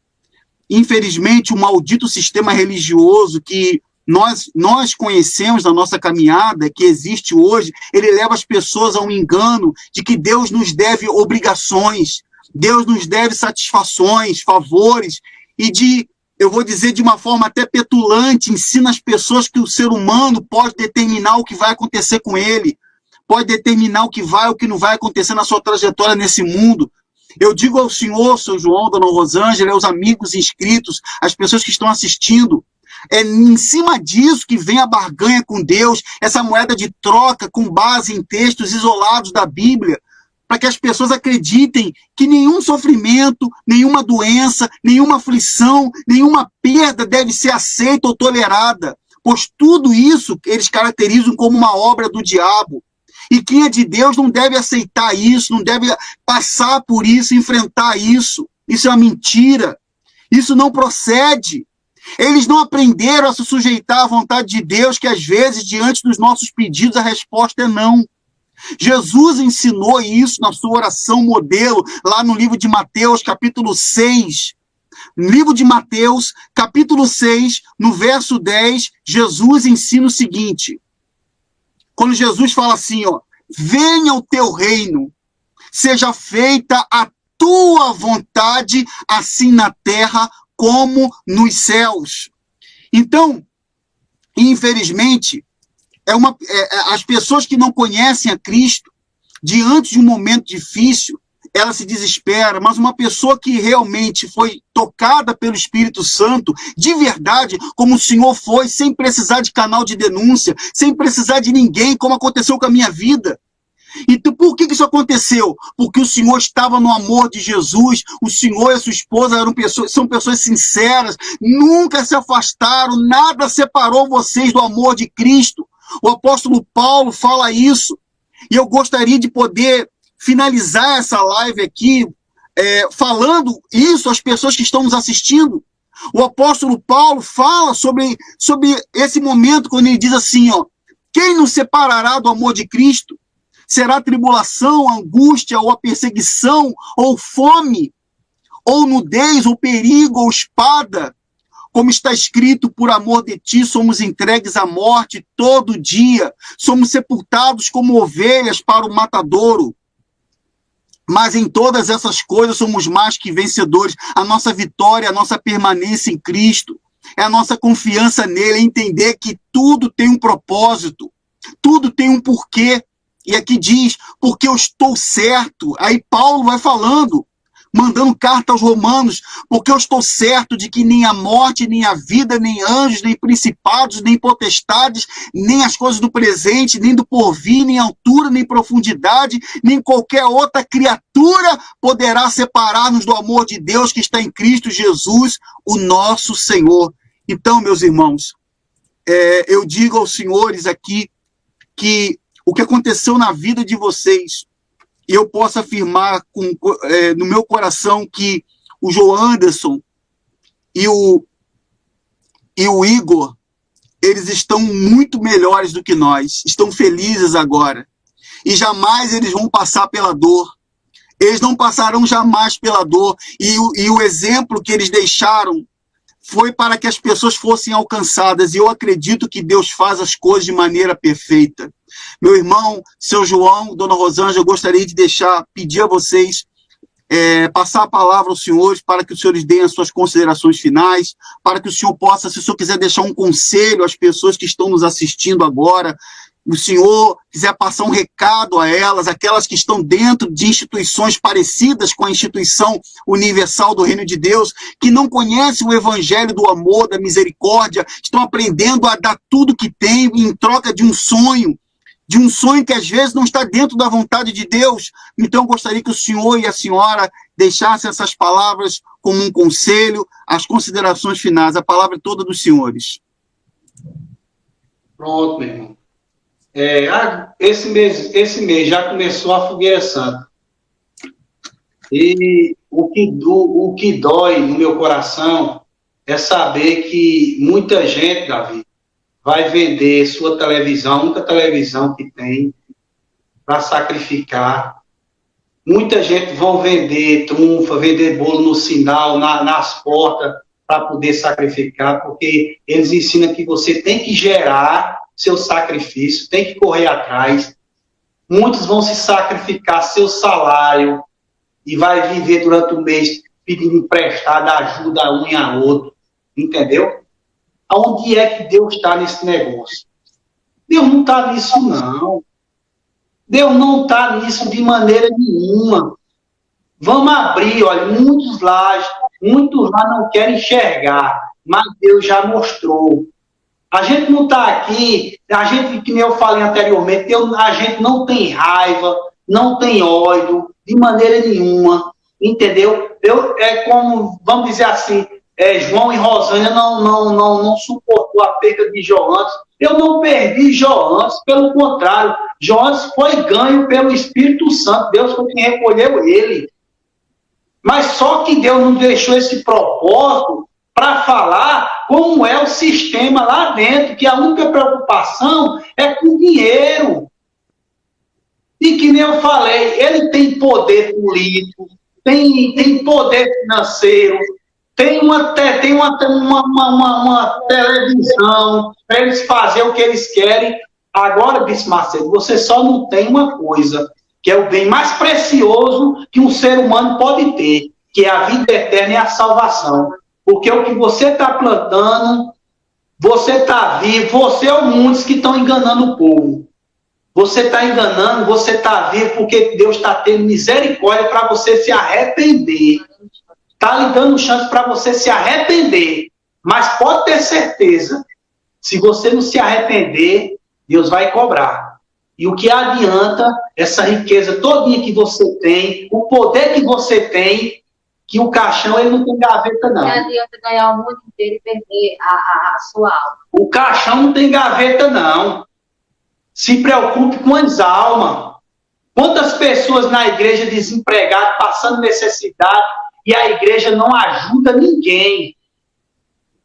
Infelizmente, o maldito sistema religioso que nós conhecemos na nossa caminhada, que existe hoje, ele leva as pessoas a um engano de que Deus nos deve obrigações, Deus nos deve satisfações, favores, e eu vou dizer de uma forma até petulante, ensina as pessoas que o ser humano pode determinar o que vai acontecer com ele, pode determinar o que vai ou o que não vai acontecer na sua trajetória nesse mundo. Eu digo ao senhor, seu João, dona Rosângela, aos amigos inscritos, às pessoas que estão assistindo, é em cima disso que vem a barganha com Deus, essa moeda de troca com base em textos isolados da Bíblia, para que as pessoas acreditem que nenhum sofrimento, nenhuma doença, nenhuma aflição, nenhuma perda deve ser aceita ou tolerada, pois tudo isso eles caracterizam como uma obra do diabo. E quem é de Deus não deve aceitar isso, não deve passar por isso, enfrentar isso. Isso é uma mentira. Isso não procede. Eles não aprenderam a se sujeitar à vontade de Deus, que às vezes, diante dos nossos pedidos, a resposta é não. Jesus ensinou isso na sua oração modelo, lá no livro de Mateus, capítulo 6. No livro de Mateus, capítulo 6, no verso 10, Jesus ensina o seguinte. Quando Jesus fala assim, ó, venha o teu reino, seja feita a tua vontade, assim na terra como nos céus. Então, infelizmente, as pessoas que não conhecem a Cristo, diante de um momento difícil, ela se desespera, mas uma pessoa que realmente foi tocada pelo Espírito Santo, de verdade, como o Senhor foi, sem precisar de canal de denúncia, sem precisar de ninguém, como aconteceu com a minha vida. Então, por que isso aconteceu? Porque o Senhor estava no amor de Jesus, o Senhor e a sua esposa são pessoas sinceras, nunca se afastaram, nada separou vocês do amor de Cristo. O apóstolo Paulo fala isso, e eu gostaria de poder finalizar essa live aqui, falando isso às pessoas que estão nos assistindo. O apóstolo Paulo fala sobre esse momento, quando ele diz assim, ó, quem nos separará do amor de Cristo? Será tribulação, angústia, ou a perseguição, ou fome, ou nudez, ou perigo, ou espada? Como está escrito, por amor de ti somos entregues à morte todo dia, somos sepultados como ovelhas para o matadouro. Mas em todas essas coisas somos mais que vencedores. A nossa vitória, a nossa permanência em Cristo, é a nossa confiança nele, é entender que tudo tem um propósito, tudo tem um porquê. E aqui diz, porque eu estou certo. Aí Paulo vai falando, mandando carta aos romanos, porque eu estou certo de que nem a morte, nem a vida, nem anjos, nem principados, nem potestades, nem as coisas do presente, nem do porvir, nem altura, nem profundidade, nem qualquer outra criatura poderá separar-nos do amor de Deus que está em Cristo Jesus, o nosso Senhor. Então, meus irmãos, eu digo aos senhores aqui que o que aconteceu na vida de vocês, e eu posso afirmar no meu coração que o João Anderson e o Igor, eles estão muito melhores do que nós, estão felizes agora. E jamais eles vão passar pela dor. Eles não passarão jamais pela dor. E o exemplo que eles deixaram foi para que as pessoas fossem alcançadas. E eu acredito que Deus faz as coisas de maneira perfeita. Meu irmão, seu João, dona Rosângela, eu gostaria de pedir a vocês, passar a palavra aos senhores, para que os senhores deem as suas considerações finais, para que o senhor possa, se o senhor quiser deixar um conselho às pessoas que estão nos assistindo agora, o senhor quiser passar um recado a elas, aquelas que estão dentro de instituições parecidas com a instituição universal do Reino de Deus, que não conhecem o evangelho do amor, da misericórdia, estão aprendendo a dar tudo que têm em troca de um sonho que às vezes não está dentro da vontade de Deus. Então eu gostaria que o senhor e a senhora deixassem essas palavras como um conselho, as considerações finais. A palavra é toda dos senhores. Pronto, meu irmão. Esse mês já começou a Fogueira Santa. E o que dói no meu coração é saber que muita gente, Davi, vai vender sua televisão, a única televisão que tem, para sacrificar. Muita gente vão vender trunfa, vender bolo no sinal, nas portas, para poder sacrificar, porque eles ensinam que você tem que gerar seu sacrifício, tem que correr atrás. Muitos vão se sacrificar seu salário e vai viver durante o mês pedindo emprestado, ajuda um e a outro, entendeu? Onde é que Deus está nesse negócio? Deus não está nisso, não. Deus não está nisso de maneira nenhuma. Vamos abrir, olha, muitos lá não querem enxergar, mas Deus já mostrou. A gente não está aqui, a gente, que nem eu falei anteriormente, a gente não tem raiva, não tem ódio, de maneira nenhuma, entendeu? Como, vamos dizer assim, João e Rosângela não suportou a perda de João. Eu não perdi João, pelo contrário, João foi ganho pelo Espírito Santo, Deus foi quem recolheu ele. Mas só que Deus não deixou esse propósito para falar como é o sistema lá dentro, que a única preocupação é com dinheiro. E que nem eu falei, ele tem poder político, tem poder financeiro, tem uma televisão para eles fazerem o que eles querem. Agora, Bispo Macedo, você só não tem uma coisa, que é o bem mais precioso que um ser humano pode ter, que é a vida eterna e a salvação. Porque o que você está plantando, você está vivo, você é muitos que estão enganando o povo. Você está enganando, você está vivo porque Deus está tendo misericórdia para você se arrepender. Está lhe dando chance para você se arrepender. Mas pode ter certeza, se você não se arrepender, Deus vai cobrar. E o que adianta essa riqueza todinha que você tem, o poder que você tem, que o caixão ele não tem gaveta, não. Não adianta ganhar o mundo inteiro e perder a sua alma. O caixão não tem gaveta, não. Se preocupe com as almas. Quantas pessoas pessoas na igreja desempregadas, passando necessidade, e a igreja não ajuda ninguém.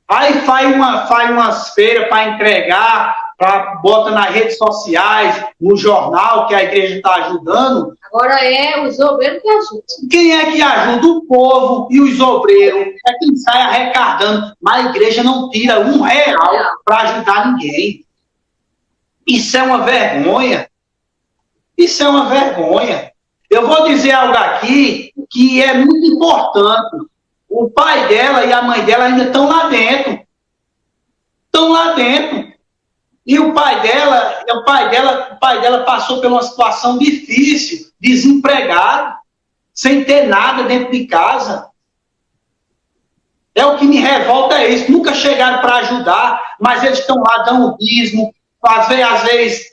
Aí faz umas feiras para entregar, bota nas redes sociais, no jornal, que a igreja está ajudando. Agora é os obreiros que ajudam. Quem é que ajuda? O povo e os obreiros. É quem sai arrecadando. Mas a igreja não tira R$1 para ajudar ninguém. Isso é uma vergonha. Isso é uma vergonha. Eu vou dizer algo aqui que é muito importante. O pai dela e a mãe dela ainda estão lá dentro. Estão lá dentro. E o pai dela passou por uma situação difícil, desempregado, sem ter nada dentro de casa. É o que me revolta é isso. Nunca chegaram para ajudar, mas eles estão lá dando dízimo, às vezes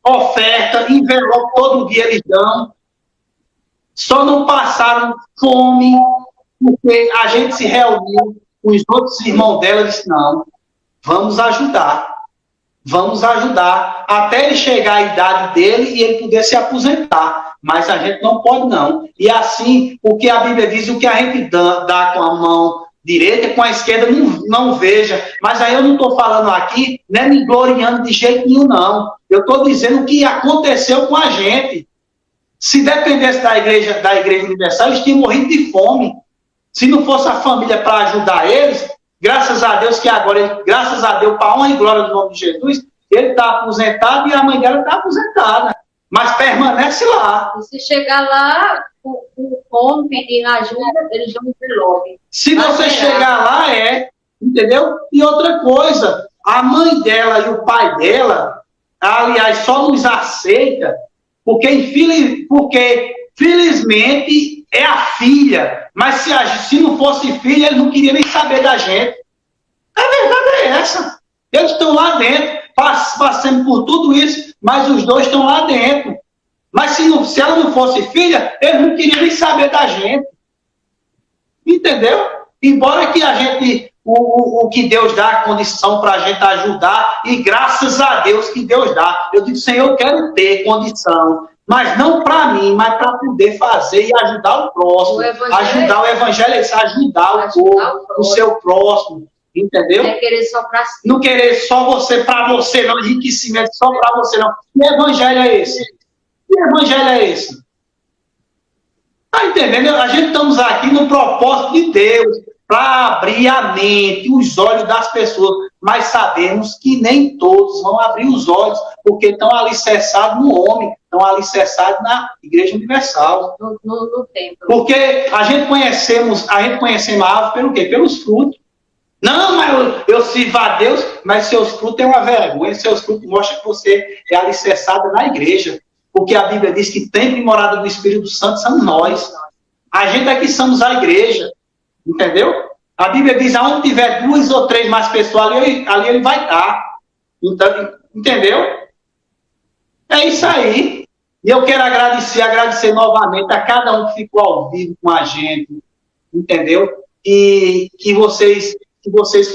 oferta, envelope, todo dia eles dão. Só não passaram fome, porque a gente se reuniu com os outros irmãos dela e disse, não, vamos ajudar. Vamos ajudar até ele chegar à idade dele e ele poder se aposentar. Mas a gente não pode, não. E assim, o que a Bíblia diz, o que a gente dá com a mão direita, com a esquerda, não veja. Mas aí eu não estou falando aqui, nem me gloriando de jeito nenhum, não. Eu estou dizendo o que aconteceu com a gente. Se dependesse da Igreja Universal, eles tinham morrido de fome. Se não fosse a família para ajudar eles, graças a Deus que agora, graças a Deus, para a honra e glória do nome de Jesus, ele está aposentado e a mãe dela está aposentada. Mas permanece lá. E se chegar lá, com fome, pedindo ajuda, eles vão envelope. Se você chegar lá, entendeu? E outra coisa, a mãe dela e o pai dela, aliás, só nos aceita porque felizmente é a filha. Mas se não fosse filha, ele não queria nem saber da gente. A verdade é essa. Eles estão lá dentro, passando por tudo isso, mas os dois estão lá dentro. Mas se ela não fosse filha, eles não queriam nem saber da gente. Entendeu? Embora que a gente, o que Deus dá a condição para a gente ajudar, e graças a Deus que Deus dá. Eu digo, Senhor, eu quero ter condição, mas não para mim, mas para poder fazer e ajudar o próximo. Ajudar o evangelho, ajudar o povo, o seu próximo. Entendeu? Não querer só para si. Não querer só você para você, não. Enriquecimento só para você, não. Que evangelho é esse? Que evangelho é esse? Tá entendendo? A gente estamos aqui no propósito de Deus, para abrir a mente, os olhos das pessoas. Mas sabemos que nem todos vão abrir os olhos, porque estão alicerçados no homem, estão alicerçados na Igreja Universal. No templo. Porque a gente conhecemos a árvore pelo quê? Pelos frutos. Não, mas eu sirvo a Deus, mas seus frutos é uma vergonha. Seus frutos mostram que você é alicerçado na igreja. Porque a Bíblia diz que templo e morada do Espírito Santo somos nós. A gente é que somos a igreja. Entendeu? A Bíblia diz, aonde tiver 2 ou 3 mais pessoas, ali ele vai estar. Então, entendeu? É isso aí. E eu quero agradecer novamente a cada um que ficou ao vivo com a gente. Entendeu? E que vocês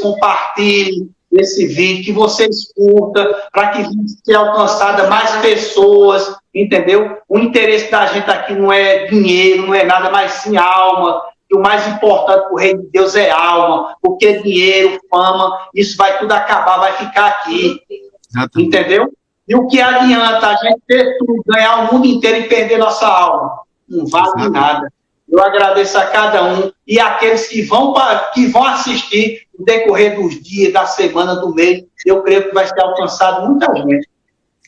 compartilhem esse vídeo, que vocês curtam, para que seja alcançada mais pessoas, entendeu? O interesse da gente aqui não é dinheiro, não é nada, mas sim alma. E o mais importante para o reino de Deus é alma, porque dinheiro, fama, isso vai tudo acabar, vai ficar aqui. Exatamente. Entendeu? E o que adianta a gente ter tudo, ganhar o mundo inteiro e perder nossa alma? Não vale nada. Eu agradeço a cada um e aqueles que vão assistir no decorrer dos dias, da semana, do mês. Eu creio que vai ser alcançado muita gente.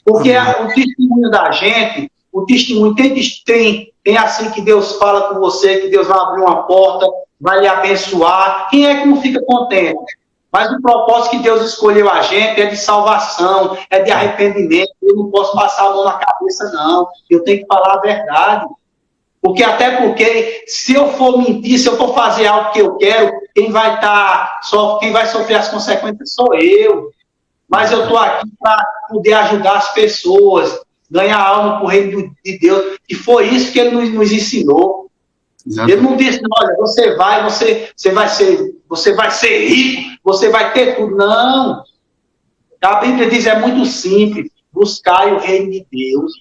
Porque o testemunho da gente, o testemunho tem assim que Deus fala com você, que Deus vai abrir uma porta, vai lhe abençoar. Quem é que não fica contente? Mas o propósito que Deus escolheu a gente é de salvação, é de arrependimento. Eu não posso passar a mão na cabeça, não. Eu tenho que falar a verdade. Porque se eu for mentir, se eu for fazer algo que eu quero, quem vai sofrer as consequências sou eu. Mas eu estou aqui para poder ajudar as pessoas, ganhar alma para o reino de Deus. E foi isso que ele nos ensinou. Exatamente. Ele não disse, olha, você vai ser rico, você vai ter tudo. Não. A Bíblia diz, é muito simples. Buscai o reino de Deus.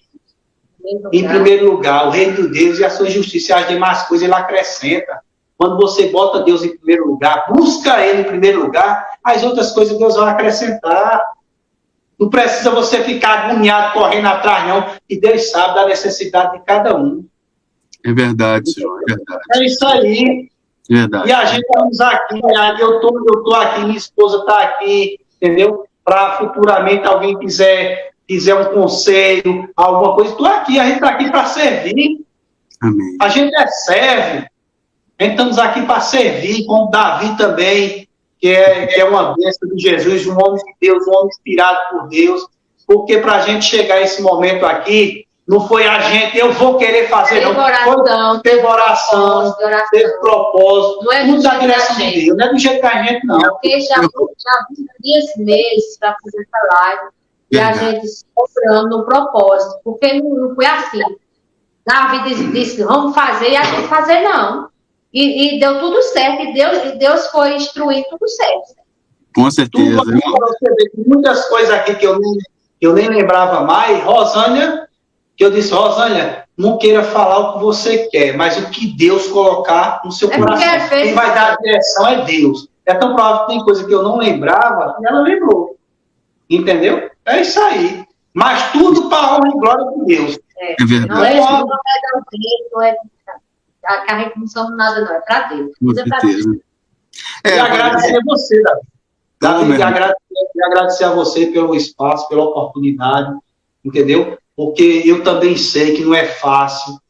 Em primeiro lugar, o reino de Deus e a sua justiça e as demais coisas ele acrescenta. Quando você bota Deus em primeiro lugar, busca Ele em primeiro lugar, as outras coisas Deus vai acrescentar. Não precisa você ficar agoniado, correndo atrás, não, que Deus sabe da necessidade de cada um. É verdade, senhor, é verdade. É isso aí. Verdade. E a gente estamos aqui, eu tô aqui, minha esposa está aqui, entendeu? Para futuramente alguém quiser um conselho, alguma coisa, estou aqui, a gente está aqui para servir. Amém. A gente serve. Estamos aqui para servir, como Davi também, que é uma bênção de Jesus, um homem de Deus, um homem inspirado por Deus, porque para a gente chegar a esse momento aqui, não foi a gente, eu vou querer fazer, não. Teve oração, teve propósito, não é tudo da direção de Deus, não é do jeito da gente, não. Porque já dias, meses para fazer essa live, e a gente se cobrando no propósito, porque não foi assim. Davi disse, vamos fazer, e a gente fazer não. E deu tudo certo, e Deus foi instruir tudo certo. Com certeza. Você vê que muitas coisas aqui que eu nem lembrava mais, Rosânia, que eu disse, Rosânia, não queira falar o que você quer, mas o que Deus colocar no seu coração. Quem vai dar a direção é Deus. É tão provável que tem coisa que eu não lembrava, e ela lembrou. Entendeu? É isso aí. Mas tudo para a honra e glória de Deus. É verdade. Não é dar um jeito, não é a gente não somos nada, não. É para Deus. Com certeza. E agradecer a você, Davi. E agradecer a você pelo espaço, pela oportunidade, entendeu? Porque eu também sei que não é fácil,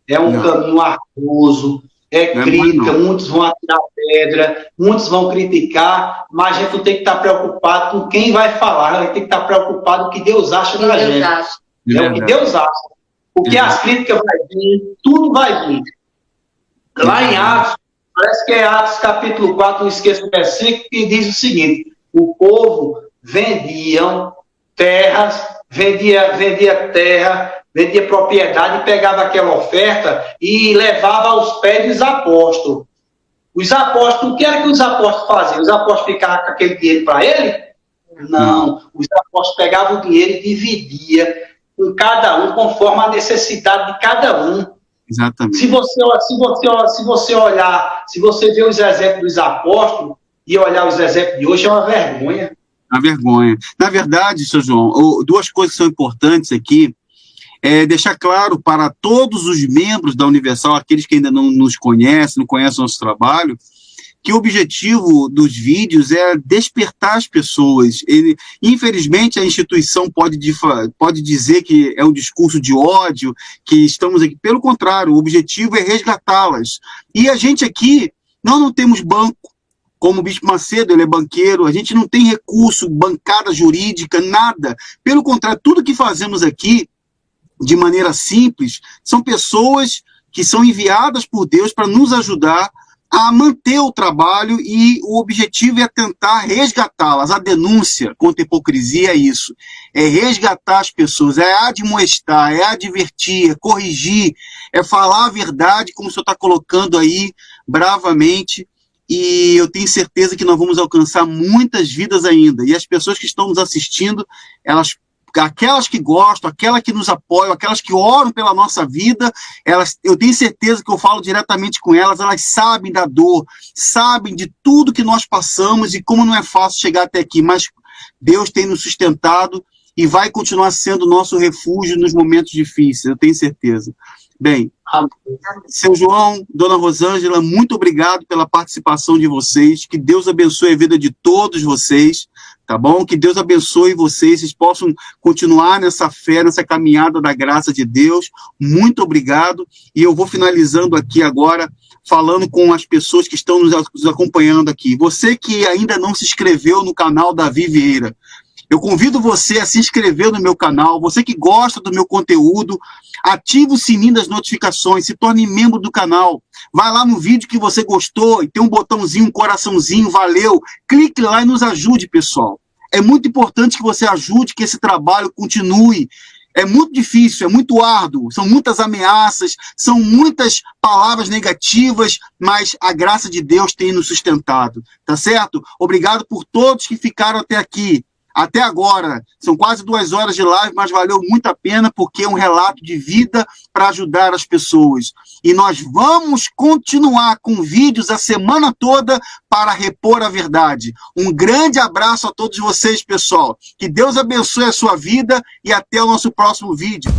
é um caminho arduoso, é crítica, muitos vão atirar pedra, muitos vão criticar, mas a gente não tem que estar preocupado com quem vai falar, a gente tem que estar preocupado com o que Deus acha da gente. É o que Deus acha. Porque as críticas vai vir, tudo vai vir. Lá em Atos, parece que é Atos capítulo 4, não esqueça o versículo, que diz o seguinte: o povo vendia terra, vendia propriedade, pegava aquela oferta e levava aos pés dos apóstolos. Os apóstolos, o que era que os apóstolos faziam? Os apóstolos ficavam com aquele dinheiro para ele? Não. Os apóstolos pegavam o dinheiro e dividiam com cada um, conforme a necessidade de cada um. Exatamente. Se você olhar, se você ver os exemplos dos apóstolos e olhar os exemplos de hoje, é uma vergonha. Uma vergonha. Na verdade, seu João, duas coisas são importantes aqui. Deixar claro para todos os membros da Universal, aqueles que ainda não nos conhecem, não conhecem o nosso trabalho, que o objetivo dos vídeos é despertar as pessoas. Infelizmente, a instituição pode dizer que é um discurso de ódio, que estamos aqui. Pelo contrário, o objetivo é resgatá-las. E a gente aqui, nós não temos banco. Como o Bispo Macedo, ele é banqueiro, a gente não tem recurso, bancada jurídica, nada. Pelo contrário, tudo que fazemos aqui, de maneira simples, são pessoas que são enviadas por Deus para nos ajudar a manter o trabalho, e o objetivo é tentar resgatá-las. A denúncia contra a hipocrisia é isso, é resgatar as pessoas, é admoestar, é advertir, é corrigir, é falar a verdade, como o senhor está colocando aí bravamente, e eu tenho certeza que nós vamos alcançar muitas vidas ainda, e as pessoas que estão nos assistindo, aquelas que gostam, aquelas que nos apoiam, aquelas que oram pela nossa vida, eu tenho certeza que eu falo diretamente com elas sabem da dor, sabem de tudo que nós passamos e como não é fácil chegar até aqui, mas Deus tem nos sustentado e vai continuar sendo nosso refúgio nos momentos difíceis, eu tenho certeza. Bem, seu João, dona Rosângela, muito obrigado pela participação de vocês, que Deus abençoe a vida de todos vocês, tá bom? Que Deus abençoe vocês possam continuar nessa fé, nessa caminhada da graça de Deus. Muito obrigado. E eu vou finalizando aqui agora, falando com as pessoas que estão nos acompanhando aqui. Você que ainda não se inscreveu no canal Davi Vieira, eu convido você a se inscrever no meu canal. Você que gosta do meu conteúdo, ative o sininho das notificações, se torne membro do canal. Vai lá no vídeo que você gostou e tem um botãozinho, um coraçãozinho, valeu. Clique lá e nos ajude, pessoal. É muito importante que você ajude, que esse trabalho continue. É muito difícil, é muito árduo, são muitas ameaças, são muitas palavras negativas, mas a graça de Deus tem nos sustentado, tá certo? Obrigado por todos que ficaram até aqui. Até agora, são quase 2 horas de live, mas valeu muito a pena, porque é um relato de vida para ajudar as pessoas. E nós vamos continuar com vídeos a semana toda para repor a verdade. Um grande abraço a todos vocês, pessoal. Que Deus abençoe a sua vida e até o nosso próximo vídeo.